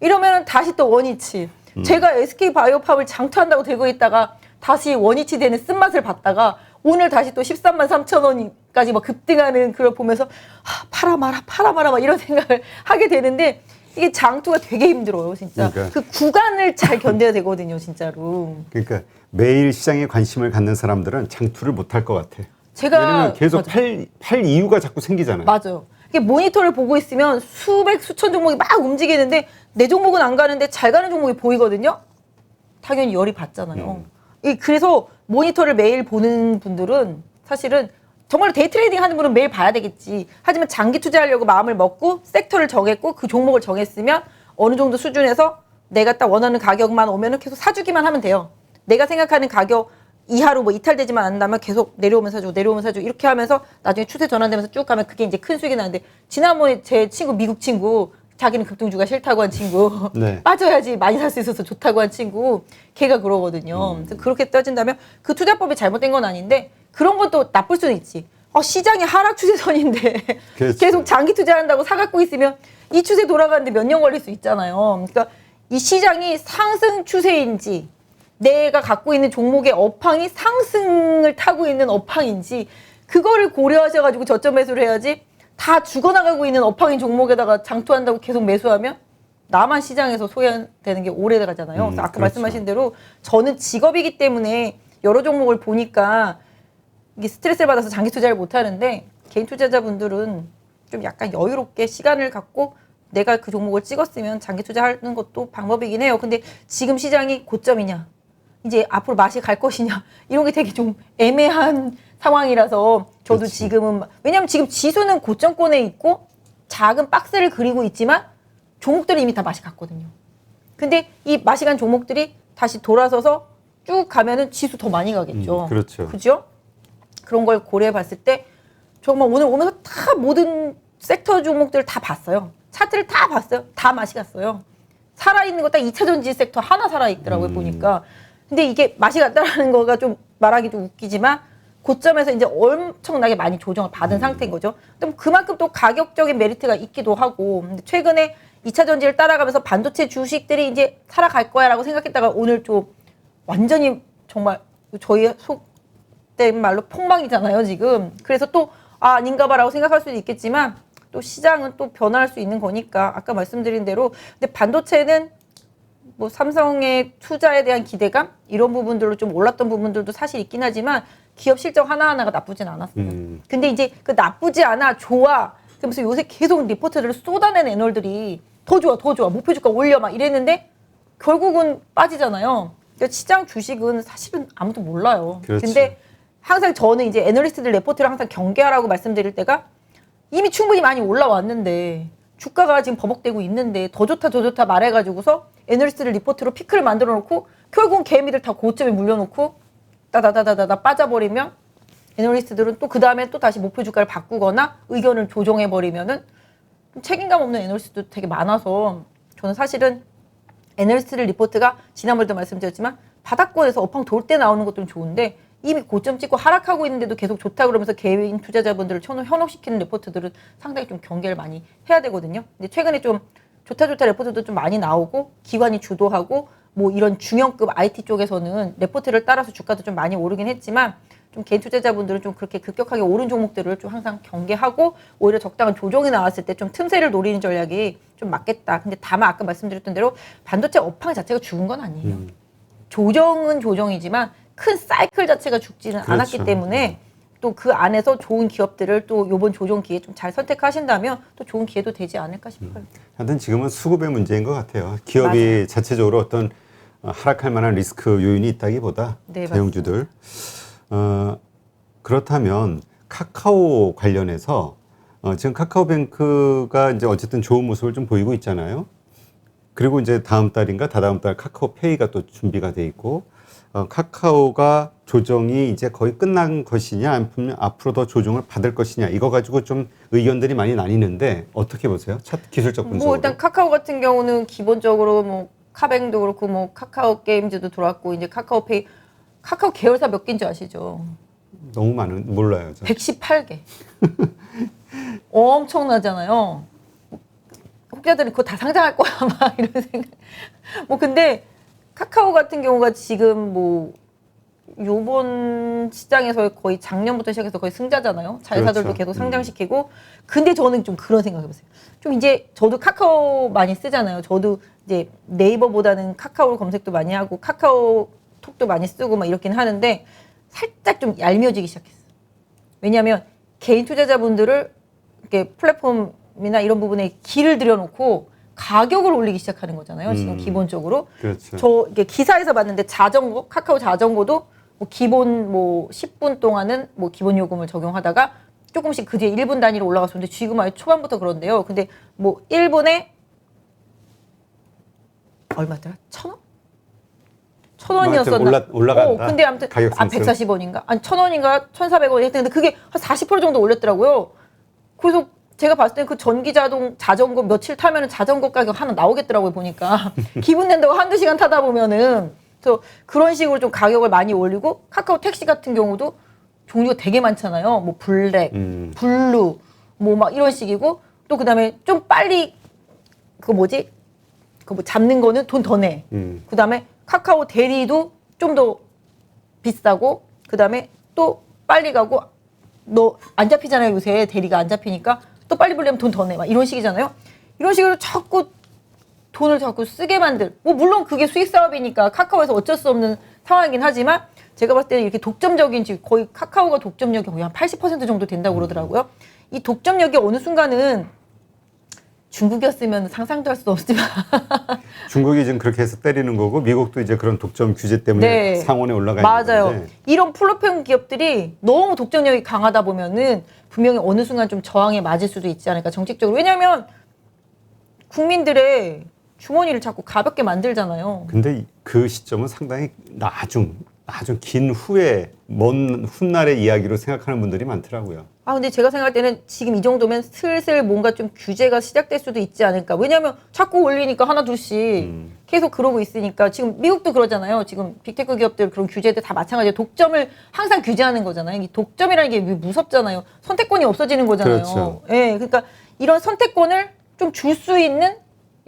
[SPEAKER 2] 이러면은 다시 또 원위치. 제가 SK바이오팜을 장투한다고 들고 있다가 다시 원위치 되는 쓴맛을 봤다가 오늘 다시 또 13만 3천 원까지 막 급등하는 그걸 보면서 팔아 마라 막 이런 생각을 하게 되는데 이게 장투가 되게 힘들어요, 진짜.
[SPEAKER 1] 그러니까.
[SPEAKER 2] 그 구간을 잘 견뎌야 되거든요, 진짜로.
[SPEAKER 1] 그러니까 매일 시장에 관심을 갖는 사람들은 장투를 못할 것 같아.
[SPEAKER 2] 제가
[SPEAKER 1] 왜냐면 계속
[SPEAKER 2] 맞아.
[SPEAKER 1] 팔 이유가 자꾸 생기잖아요.
[SPEAKER 2] 맞아요. 이게 모니터를 보고 있으면 수백, 수천 종목이 막 움직이는데 내 종목은 안 가는데 잘 가는 종목이 보이거든요. 당연히 열이 받잖아요. 그래서 모니터를 매일 보는 분들은 사실은 정말 데이 트레이딩 하는 분은 매일 봐야 되겠지. 하지만 장기 투자하려고 마음을 먹고 섹터를 정했고 그 종목을 정했으면 어느 정도 수준에서 내가 딱 원하는 가격만 오면은 계속 사주기만 하면 돼요. 내가 생각하는 가격 이하로 뭐 이탈되지만 않는다면 계속 내려오면 사주고 내려오면 사주고 이렇게 하면서 나중에 추세 전환되면서 쭉 가면 그게 이제 큰 수익이 나는데 지난번에 제 친구 미국 친구 자기는 급등주가 싫다고 한 친구
[SPEAKER 1] 네.
[SPEAKER 2] 빠져야지 많이 살 수 있어서 좋다고 한 친구 걔가 그러거든요. 그래서 그렇게 따진다면 그 투자법이 잘못된 건 아닌데 그런 것도 나쁠 수는 있지. 시장이 하락 추세선인데
[SPEAKER 1] 그렇죠.
[SPEAKER 2] 계속 장기 투자한다고 사갖고 있으면 이 추세 돌아가는데 몇 년 걸릴 수 있잖아요. 그러니까 이 시장이 상승 추세인지 내가 갖고 있는 종목의 업황이 상승을 타고 있는 업황인지 그거를 고려하셔가지고 저점 매수를 해야지 다 죽어나가고 있는 업황인 종목에다가 장투한다고 계속 매수하면 나만 시장에서 소외되는 게 오래가잖아요. 그래서 아까
[SPEAKER 1] 그렇죠.
[SPEAKER 2] 말씀하신 대로 저는 직업이기 때문에 여러 종목을 보니까 이게 스트레스를 받아서 장기 투자를 못 하는데 개인 투자자분들은 좀 약간 여유롭게 시간을 갖고 내가 그 종목을 찍었으면 장기 투자하는 것도 방법이긴 해요. 근데 지금 시장이 고점이냐 이제 앞으로 맛이 갈 것이냐 이런 게 되게 좀 애매한 상황이라서 저도
[SPEAKER 1] 그렇지.
[SPEAKER 2] 지금은 왜냐하면 지금 지수는 고점권에 있고 작은 박스를 그리고 있지만 종목들이 이미 다 맛이 갔거든요. 근데 이 맛이 간 종목들이 다시 돌아서서 쭉 가면은 지수 더 많이 가겠죠.
[SPEAKER 1] 그렇죠.
[SPEAKER 2] 그죠? 그런 걸 고려해 봤을 때 정말 오늘 오면서 다 모든 섹터 종목들을 다 봤어요. 차트를 다 봤어요. 다 맛이 갔어요. 살아있는 거 딱 2차 전지 섹터 하나 살아있더라고요, 보니까. 근데 이게 맛이 갔다라는 거가 좀 말하기도 웃기지만 고점에서 이제 엄청나게 많이 조정을 받은 상태인 거죠. 그럼 그만큼 또 가격적인 메리트가 있기도 하고 근데 최근에 2차 전지를 따라가면서 반도체 주식들이 이제 살아갈 거야라고 생각했다가 오늘 좀 완전히 정말 저희 속된 말로 폭망이잖아요, 지금. 그래서 또 아닌가 봐라고 생각할 수도 있겠지만 또 시장은 또 변화할 수 있는 거니까 아까 말씀드린 대로 근데 반도체는 뭐 삼성의 투자에 대한 기대감 이런 부분들로 좀 올랐던 부분들도 사실 있긴 하지만 기업 실적 하나하나가 나쁘진 않았어요. 근데 이제 그 나쁘지 않아 좋아 그러면서 요새 계속 리포트를 쏟아낸 애널들이 더 좋아 목표 주가 올려 막 이랬는데 결국은 빠지잖아요. 그러니까 시장 주식은 사실은 아무도 몰라요.
[SPEAKER 1] 그렇죠.
[SPEAKER 2] 근데 항상 저는 이제 애널리스트들 레포트를 항상 경계하라고 말씀드릴 때가 이미 충분히 많이 올라왔는데 주가가 지금 버벅대고 있는데 더 좋다 말해가지고서 애널리스트들 리포트로 피크를 만들어 놓고 결국은 개미들 다 고점에 물려놓고 따다다다다 빠져버리면 애널리스트들은 또 그 다음에 또 다시 목표 주가를 바꾸거나 의견을 조정해버리면은 책임감 없는 애널리스트도 되게 많아서 저는 사실은 애널리스트들 리포트가 지난번에도 말씀드렸지만 바닥권에서 업황 돌 때 나오는 것들은 좋은데 이미 고점 찍고 하락하고 있는데도 계속 좋다 그러면서 개인 투자자분들을 현혹시키는 레포트들은 상당히 좀 경계를 많이 해야 되거든요. 근데 최근에 좀 좋다 레포트도 좀 많이 나오고 기관이 주도하고 뭐 이런 중형급 IT 쪽에서는 레포트를 따라서 주가도 좀 많이 오르긴 했지만 좀 개인 투자자분들은 좀 그렇게 급격하게 오른 종목들을 좀 항상 경계하고 오히려 적당한 조정이 나왔을 때 좀 틈새를 노리는 전략이 좀 맞겠다. 근데 다만 아까 말씀드렸던 대로 반도체 업황 자체가 죽은 건 아니에요. 조정은 조정이지만 큰 사이클 자체가 죽지는
[SPEAKER 1] 그렇죠.
[SPEAKER 2] 않았기 때문에 또 그 안에서 좋은 기업들을 또 요번 조정 기회에 좀 잘 선택하신다면 또 좋은 기회도 되지 않을까 싶어요.
[SPEAKER 1] 하여튼 지금은 수급의 문제인 것 같아요. 기업이
[SPEAKER 2] 맞아요.
[SPEAKER 1] 자체적으로 어떤 하락할 만한 리스크 요인이 있다기보다
[SPEAKER 2] 네,
[SPEAKER 1] 대형주들. 그렇다면 카카오 관련해서 지금 카카오뱅크가 이제 어쨌든 좋은 모습을 좀 보이고 있잖아요. 그리고 이제 다음 달인가 다다음 달 카카오페이가 또 준비가 돼 있고 카카오가 조정이 이제 거의 끝난 것이냐 아니면 앞으로 더 조정을 받을 것이냐 이거 가지고 좀 의견들이 많이 나뉘는데 어떻게 보세요? 기술적 분석으로.
[SPEAKER 2] 뭐 일단 카카오 같은 경우는 기본적으로 뭐 카뱅도 그렇고 뭐 카카오 게임즈도 들어왔고 이제 카카오페이 카카오 계열사 몇 개인 줄 아시죠?
[SPEAKER 1] 너무 많은 몰라요. 저.
[SPEAKER 2] 118개. 엄청나잖아요. 혹자들은 그거 다 상장할 거야 막 이런 생각. 뭐 근데 카카오 같은 경우가 지금 뭐 요번 시장에서 거의 작년부터 시작해서 거의 승자잖아요. 자회사들도
[SPEAKER 1] 그렇죠.
[SPEAKER 2] 계속 상장시키고. 근데 저는 좀 그런 생각해보세요. 좀 이제 저도 카카오 많이 쓰잖아요. 저도 이제 네이버보다는 카카오 검색도 많이 하고 카카오톡도 많이 쓰고 막 이렇긴 하는데 살짝 좀 얄미워지기 시작했어요. 왜냐하면 개인 투자자분들을 이렇게 플랫폼이나 이런 부분에 길을 들여놓고 가격을 올리기 시작하는 거잖아요. 지금 기본적으로.
[SPEAKER 1] 그렇죠.
[SPEAKER 2] 저 이게 기사에서 봤는데 자전거, 카카오 자전거도 뭐 기본 뭐 10분 동안은 뭐 기본 요금을 적용하다가 조금씩 그 뒤에 1분 단위로 올라갔었는데 지금 아예 초반부터 그런데요. 근데 뭐 1분에 얼마더라? 1,000원? 1,000원이었었나?
[SPEAKER 1] 올라간다.
[SPEAKER 2] 근데 아무튼
[SPEAKER 1] 가격 상승.
[SPEAKER 2] 140원인가? 아니 1,000원인가? 1,400원 했는데 근데 그게 한 40% 정도 올렸더라고요. 그래서 제가 봤을 때는 그 전기 자전거 며칠 타면은 자전거 가격 하나 나오겠더라고요, 보니까. 기분 낸다고 한두 시간 타다 보면은. 그래서 그런 식으로 좀 가격을 많이 올리고 카카오 택시 같은 경우도 종류가 되게 많잖아요. 뭐 블랙, 블루, 뭐 막 이런 식이고 또 그다음에 좀 빨리 그 뭐지? 그 뭐 잡는 거는 돈 더 내. 그다음에 카카오 대리도 좀 더 비싸고 그다음에 또 빨리 가고 너 안 잡히잖아요. 요새 대리가 안 잡히니까 또 빨리 불려면 돈 더 내. 막 이런 식이잖아요. 이런 식으로 자꾸 돈을 자꾸 쓰게 만들. 뭐 물론 그게 수익 사업이니까 카카오에서 어쩔 수 없는 상황이긴 하지만 제가 봤을 때는 이렇게 독점적인 거의 카카오가 독점력이 거의 한 80% 정도 된다고 그러더라고요. 이 독점력이 어느 순간은 중국이었으면 상상도 할 수 없지만
[SPEAKER 1] 중국이 지금 그렇게 해서 때리는 거고 미국도 이제 그런 독점 규제 때문에
[SPEAKER 2] 네.
[SPEAKER 1] 상원에 올라가
[SPEAKER 2] 맞아요.
[SPEAKER 1] 있는 건데.
[SPEAKER 2] 이런 플랫폼 기업들이 너무 독점력이 강하다 보면은 분명히 어느 순간 좀 저항에 맞을 수도 있지 않을까 정책적으로. 왜냐하면 국민들의 주머니를 자꾸 가볍게 만들잖아요.
[SPEAKER 1] 근데 그 시점은 상당히 나중 긴 후에 먼 훗날의 이야기로 생각하는 분들이 많더라고요.
[SPEAKER 2] 아 근데 제가 생각할 때는 지금 이 정도면 슬슬 뭔가 좀 규제가 시작될 수도 있지 않을까. 왜냐하면 자꾸 올리니까 하나 둘씩 계속 그러고 있으니까. 지금 미국도 그러잖아요. 지금 빅테크 기업들 그런 규제들 다 마찬가지예요. 독점을 항상 규제하는 거잖아요. 이 독점이라는 게 무섭잖아요. 선택권이 없어지는 거잖아요.
[SPEAKER 1] 그렇죠.
[SPEAKER 2] 예, 그러니까 이런 선택권을 좀 줄 수 있는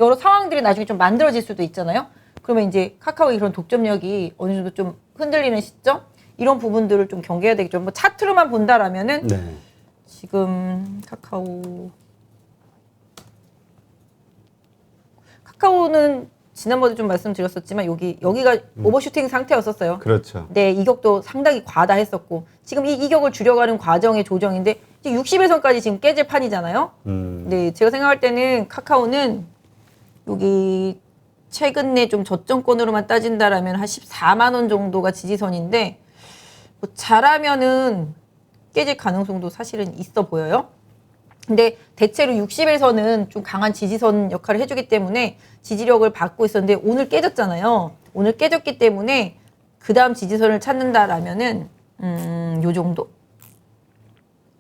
[SPEAKER 2] 여러 상황들이 나중에 좀 만들어질 수도 있잖아요. 그러면 이제 카카오의 그런 독점력이 어느 정도 좀 흔들리는 시점? 이런 부분들을 좀 경계해야 되겠죠. 뭐 차트로만 본다라면은
[SPEAKER 1] 네.
[SPEAKER 2] 지금 카카오는 지난번에 좀 말씀드렸었지만 여기가 오버슈팅 상태였었어요.
[SPEAKER 1] 그렇죠.
[SPEAKER 2] 네, 이격도 상당히 과다했었고 지금 이 이격을 줄여가는 과정의 조정인데 이제 60일선까지 지금 깨질 판이잖아요. 네, 제가 생각할 때는 카카오는 여기 최근에 좀 저점권으로만 따진다라면 한 14만 원 정도가 지지선인데 뭐 잘하면은 깨질 가능성도 사실은 있어 보여요. 근데 대체로 60일선은 좀 강한 지지선 역할을 해주기 때문에 지지력을 받고 있었는데 오늘 깨졌잖아요. 오늘 깨졌기 때문에 그 다음 지지선을 찾는다라면은 요 정도?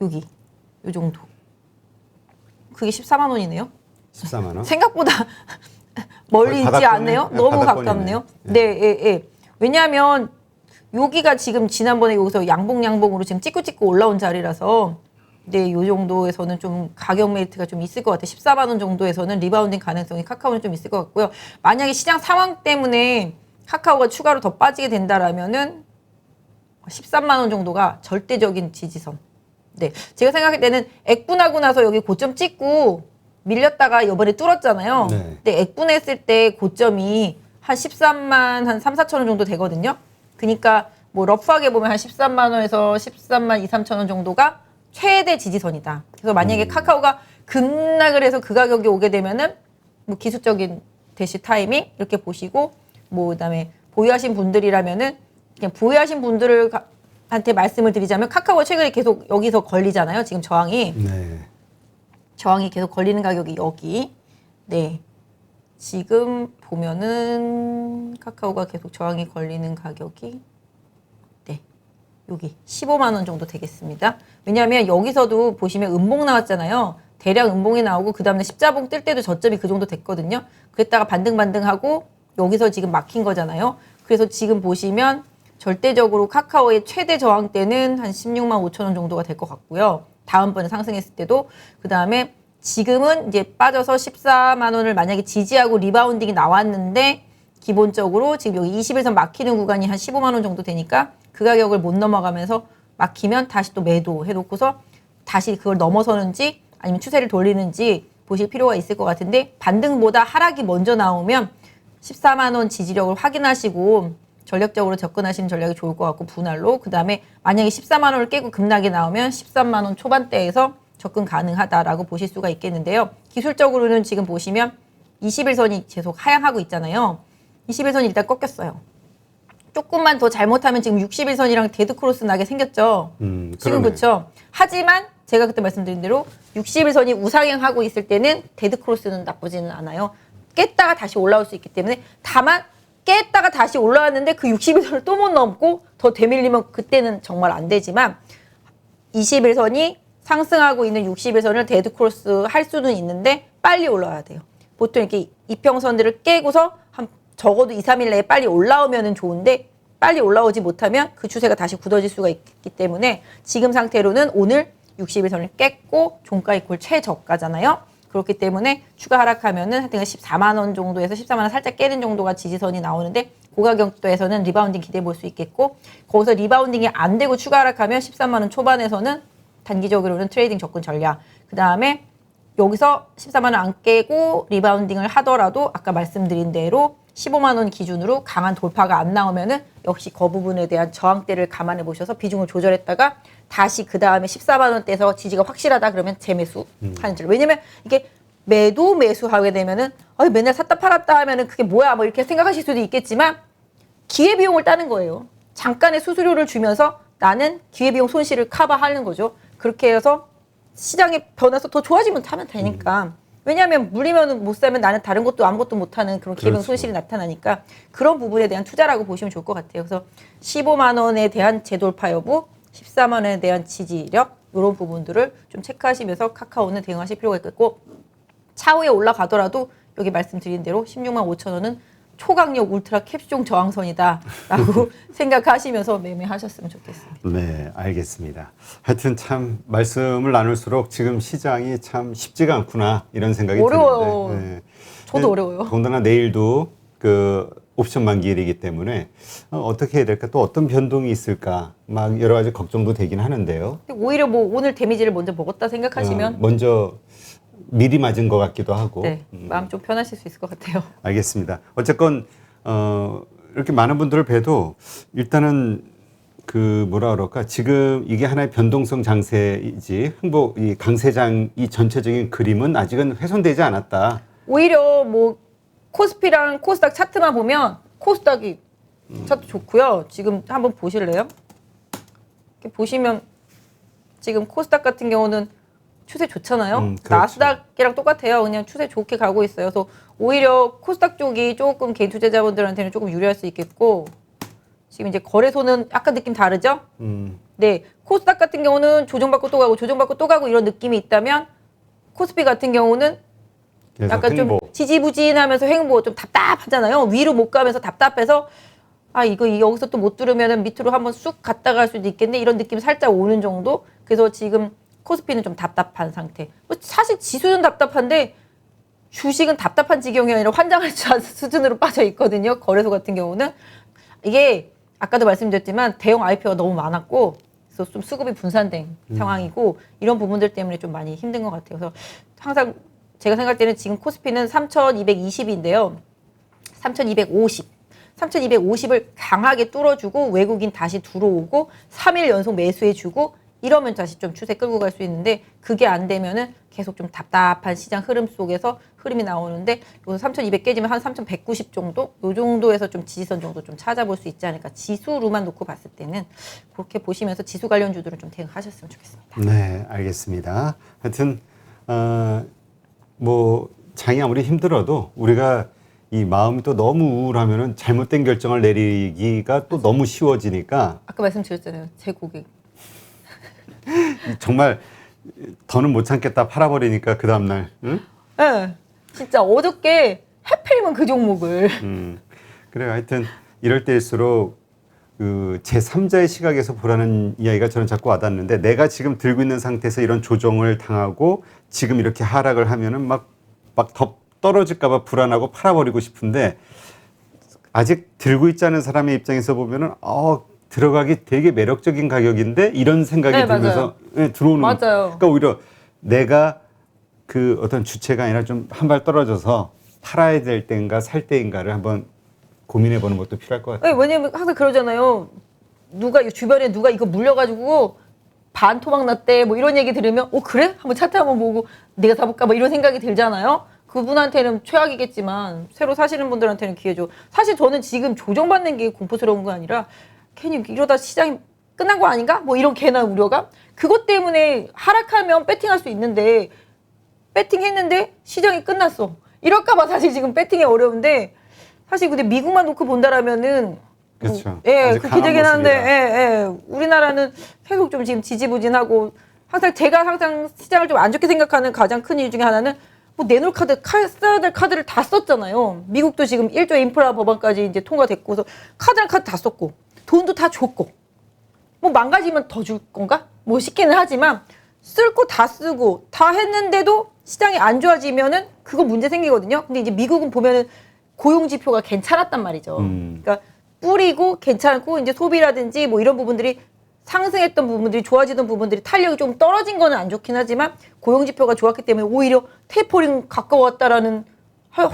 [SPEAKER 2] 여기 요 정도. 그게 14만 원이네요.
[SPEAKER 1] 14만 원.
[SPEAKER 2] 생각보다 멀리 있지 않네요. 너무 가깝네요. 네, 예, 예. 왜냐하면 여기가 지금 지난번에 여기서 양봉으로 지금 찍고 올라온 자리라서 네, 요 정도에서는 좀 가격 메리트가 좀 있을 것 같아요. 14만 원 정도에서는 리바운딩 가능성이 카카오는 좀 있을 것 같고요. 만약에 시장 상황 때문에 카카오가 추가로 더 빠지게 된다라면은 13만 원 정도가 절대적인 지지선. 네, 제가 생각할 때는 액분하고 나서 여기 고점 찍고 밀렸다가 이번에 뚫었잖아요.
[SPEAKER 1] 네.
[SPEAKER 2] 근데 액분했을 때 고점이 한 13만 한 3, 4천 원 정도 되거든요. 그러니까 뭐 러프하게 보면 한 13만 원에서 13만 2, 3천 원 정도가 최대 지지선이다. 그래서 만약에 카카오가 급락을 해서 그 가격이 오게 되면은 뭐 기술적인 대시 타이밍 이렇게 보시고 뭐 그다음에 보유하신 분들이라면은 그냥 보유하신 분들을 한테 말씀을 드리자면 카카오가 최근에 계속 여기서 걸리잖아요. 지금 저항이.
[SPEAKER 1] 네.
[SPEAKER 2] 저항이 계속 걸리는 가격이 여기. 네. 지금 보면은 카카오가 계속 저항이 걸리는 가격이 네. 여기 15만 원 정도 되겠습니다. 왜냐하면 여기서도 보시면 음봉 나왔잖아요. 대량 음봉이 나오고 그 다음에 십자봉 뜰 때도 저점이 그 정도 됐거든요. 그랬다가 반등하고 여기서 지금 막힌 거잖아요. 그래서 지금 보시면 절대적으로 카카오의 최대 저항대는 한 16만 5천 원 정도가 될 것 같고요. 다음번에 상승했을 때도. 그 다음에 지금은 이제 빠져서 14만 원을 만약에 지지하고 리바운딩이 나왔는데 기본적으로 지금 여기 21선 막히는 구간이 한 15만 원 정도 되니까 그 가격을 못 넘어가면서 막히면 다시 또 매도해 놓고서 다시 그걸 넘어서는지 아니면 추세를 돌리는지 보실 필요가 있을 것 같은데 반등보다 하락이 먼저 나오면 14만 원 지지력을 확인하시고 전략적으로 접근하시는 전략이 좋을 것 같고 분할로 그 다음에 만약에 14만 원을 깨고 급락이 나오면 13만 원 초반대에서 접근 가능하다라고 보실 수가 있겠는데요. 기술적으로는 지금 보시면 21선이 계속 하향하고 있잖아요. 21선이 일단 꺾였어요. 조금만 더 잘못하면 지금 61선이랑 데드크로스 나게 생겼죠. 지금 그렇죠. 하지만 제가 그때 말씀드린 대로 61선이 우상향하고 있을 때는 데드크로스는 나쁘지는 않아요. 깼다가 다시 올라올 수 있기 때문에 다만 깼다가 다시 올라왔는데 그 61선을 또 못 넘고 더 되밀리면 그때는 정말 안 되지만 21선이 상승하고 있는 61선을 데드크로스 할 수는 있는데 빨리 올라와야 돼요. 보통 이렇게 이평선들을 깨고서 한 적어도 2, 3일 내에 빨리 올라오면 좋은데 빨리 올라오지 못하면 그 추세가 다시 굳어질 수가 있기 때문에 지금 상태로는 오늘 61선을 깼고 종가 이퀄 최저가잖아요. 그렇기 때문에 추가 하락하면은 하여튼 14만 원 정도에서 14만 원 살짝 깨는 정도가 지지선이 나오는데 그 가격대에서는 리바운딩 기대해 볼 수 있겠고 거기서 리바운딩이 안 되고 추가 하락하면 13만 원 초반에서는 단기적으로는 트레이딩 접근 전략. 그 다음에 여기서 14만 원 안 깨고 리바운딩을 하더라도 아까 말씀드린 대로 15만 원 기준으로 강한 돌파가 안 나오면은 역시 그 부분에 대한 저항대를 감안해 보셔서 비중을 조절했다가 다시 그 다음에 14만 원대에서 지지가 확실하다 그러면 재매수 하는 줄. 왜냐면 이게 매수하게 되면은 맨날 샀다 팔았다 하면은 그게 뭐야 뭐 이렇게 생각하실 수도 있겠지만 기회비용을 따는 거예요. 잠깐의 수수료를 주면서 나는 기회비용 손실을 커버하는 거죠. 그렇게 해서 시장이 변해서 더 좋아지면 타면 되니까. 왜냐하면 물리면 못 사면 나는 다른 것도 아무것도 못하는 그런 기회비용
[SPEAKER 1] 그렇죠.
[SPEAKER 2] 손실이 나타나니까 그런 부분에 대한 투자라고 보시면 좋을 것 같아요. 그래서 15만 원에 대한 재돌파 여부, 14만 원에 대한 지지력 이런 부분들을 좀 체크하시면서 카카오는 대응하실 필요가 있겠고 차후에 올라가더라도 여기 말씀드린 대로 16만 5천 원은 초강력 울트라 캡숑 저항선이다라고 생각하시면서 매매하셨으면 좋겠습니다.
[SPEAKER 1] 네, 알겠습니다. 하여튼 참 말씀을 나눌수록 지금 시장이 참 쉽지가 않구나 이런 생각이
[SPEAKER 2] 어려워요.
[SPEAKER 1] 드는데. 네.
[SPEAKER 2] 저도 어려워요.
[SPEAKER 1] 더군다나 내일도 그 옵션 만기일이기 때문에 어떻게 해야 될까 또 어떤 변동이 있을까 막 여러 가지 걱정도 되긴 하는데요.
[SPEAKER 2] 근데 오히려 뭐 오늘 데미지를 먼저 먹었다 생각하시면
[SPEAKER 1] 먼저 미리 맞은 것 같기도 하고.
[SPEAKER 2] 네, 마음 좀 편하실 수 있을 것 같아요.
[SPEAKER 1] 알겠습니다. 어쨌건 이렇게 많은 분들을 뵈도 일단은 그 뭐라 그럴까 지금 이게 하나의 변동성 장세이지 이 강세장 이 전체적인 그림은 아직은 훼손되지 않았다.
[SPEAKER 2] 오히려 뭐 코스피랑 코스닥 차트만 보면 코스닥이 차트 좋고요. 지금 한번 보실래요? 이렇게 보시면 지금 코스닥 같은 경우는 추세 좋잖아요.
[SPEAKER 1] 그렇죠.
[SPEAKER 2] 나스닥이랑 똑같아요. 그냥 추세 좋게 가고 있어요. 그래서 오히려 코스닥 쪽이 조금 개인 투자자분들한테는 조금 유리할 수 있겠고 지금 이제 거래소는 약간 느낌 다르죠? 네, 코스닥 같은 경우는 조정받고 또 가고 조정받고 또 가고 이런 느낌이 있다면 코스피 같은 경우는 약간 좀 지지부진하면서 횡보 좀 답답하잖아요. 위로 못 가면서 답답해서 이거 여기서 또 못 들으면은 밑으로 한번 쑥 갔다 갈 수도 있겠네 이런 느낌 살짝 오는 정도. 그래서 지금 코스피는 좀 답답한 상태. 사실 지수는 답답한데 주식은 답답한 지경이 아니라 환장할 수준으로 빠져 있거든요. 거래소 같은 경우는 이게 아까도 말씀드렸지만 대형 IPO가 너무 많았고 그래서 좀 수급이 분산된 상황이고 이런 부분들 때문에 좀 많이 힘든 것 같아요. 그래서 항상 제가 생각할 때는 지금 코스피는 3,220인데요. 3,250을 강하게 뚫어주고 외국인 다시 들어오고 3일 연속 매수해주고 이러면 다시 좀 추세 끌고 갈 수 있는데 그게 안 되면은 계속 좀 답답한 시장 흐름 속에서 흐름이 나오는데 여기서 3,200 깨지면 한 3,190 정도? 요 정도에서 좀 지지선 정도 좀 찾아볼 수 있지 않을까. 지수로만 놓고 봤을 때는 그렇게 보시면서 지수 관련주들은 좀 대응하셨으면 좋겠습니다.
[SPEAKER 1] 네, 알겠습니다. 하여튼 뭐 장이 아무리 힘들어도 우리가 이 마음이 또 너무 우울하면은 잘못된 결정을 내리기가 또 너무 쉬워지니까
[SPEAKER 2] 아까 말씀드렸잖아요. 제 고객.
[SPEAKER 1] 정말 더는 못 참겠다 팔아버리니까 그 다음날 응?
[SPEAKER 2] 네, 진짜 어저께 하필이면 그 종목을
[SPEAKER 1] 그래요. 하여튼 이럴 때일수록 그 제3자의 시각에서 보라는 이야기가 저는 자꾸 와닿는데 내가 지금 들고 있는 상태에서 이런 조정을 당하고 지금 이렇게 하락을 하면은 막 더 떨어질까 봐 불안하고 팔아버리고 싶은데 아직 들고 있지 않은 사람의 입장에서 보면은 들어가기 되게 매력적인 가격인데 이런 생각이
[SPEAKER 2] 네,
[SPEAKER 1] 들면서 들어오는
[SPEAKER 2] 맞아요.
[SPEAKER 1] 그러니까 오히려 내가 그 어떤 주체가 아니라 좀 한 발 떨어져서 팔아야 될 때인가 살 때인가를 한번 고민해 보는 것도 필요할 것 같아요.
[SPEAKER 2] 네, 왜냐면 항상 그러잖아요. 주변에 누가 이거 물려가지고 반토막 났대 뭐 이런 얘기 들으면 그래? 한번 차트 한번 보고 내가 사볼까 뭐 이런 생각이 들잖아요. 그분한테는 최악이겠지만 새로 사시는 분들한테는 기회죠. 사실 저는 지금 조정받는 게 공포스러운 거 아니라 괜히 이러다 시장이 끝난 거 아닌가? 뭐 이런 괜한 우려감? 그것 때문에 하락하면 배팅할 수 있는데 배팅했는데 시장이 끝났어. 이럴까 봐 사실 지금 배팅이 어려운데 사실 근데 미국만 놓고 본다라면은
[SPEAKER 1] 그렇죠.
[SPEAKER 2] 예,
[SPEAKER 1] 아주
[SPEAKER 2] 기대긴
[SPEAKER 1] 강한
[SPEAKER 2] 한데,
[SPEAKER 1] 모습이라.
[SPEAKER 2] 우리나라는 계속 좀 지금 지지부진하고 제가 항상 시장을 좀 안 좋게 생각하는 가장 큰 이유 중에 하나는 뭐 내놓을 써야 될 카드를 다 썼잖아요. 미국도 지금 1조 인프라 법안까지 이제 통과됐고서 카드랑 카드 다 썼고 돈도 다 줬고 뭐 망가지면 더 줄 건가? 뭐 싶기는 하지만 쓸 거 다 쓰고 다 했는데도 시장이 안 좋아지면은 그거 문제 생기거든요. 근데 이제 미국은 보면은 고용 지표가 괜찮았단 말이죠. 그러니까 뿌리고 괜찮고 이제 소비라든지 뭐 이런 부분들이 상승했던 부분들이 좋아지던 부분들이 탄력이 좀 떨어진 거는 안 좋긴 하지만 고용 지표가 좋았기 때문에 오히려 테이퍼링 가까웠다라는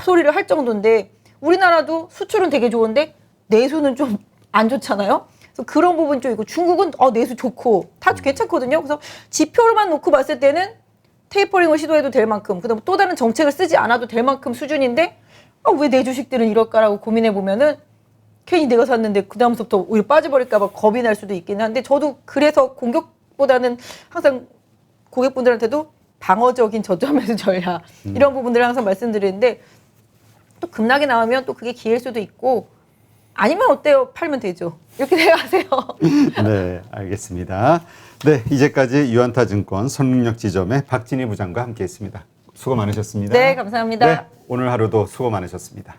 [SPEAKER 2] 소리를 할 정도인데 우리나라도 수출은 되게 좋은데 내수는 좀 안 좋잖아요. 그래서 그런 부분 좀 있고 중국은 내수 좋고 다 괜찮거든요. 그래서 지표로만 놓고 봤을 때는 테이퍼링을 시도해도 될 만큼 그다음 또 다른 정책을 쓰지 않아도 될 만큼 수준인데 왜 내 주식들은 이럴까라고 고민해 보면은 괜히 내가 샀는데 그 다음부터 오히려 빠져버릴까 봐 겁이 날 수도 있긴 한데 저도 그래서 공격보다는 항상 고객분들한테도 방어적인 저점 매수 전략 이런 부분들을 항상 말씀드리는데 또 급락이 나오면 또 그게 기회일 수도 있고 아니면 어때요? 팔면 되죠. 이렇게 생각하세요.
[SPEAKER 1] 네, 알겠습니다. 네, 이제까지 유안타증권 선능력 지점의 박진희 부장과 함께했습니다. 수고 많으셨습니다.
[SPEAKER 2] 네, 감사합니다.
[SPEAKER 1] 네, 오늘 하루도 수고 많으셨습니다.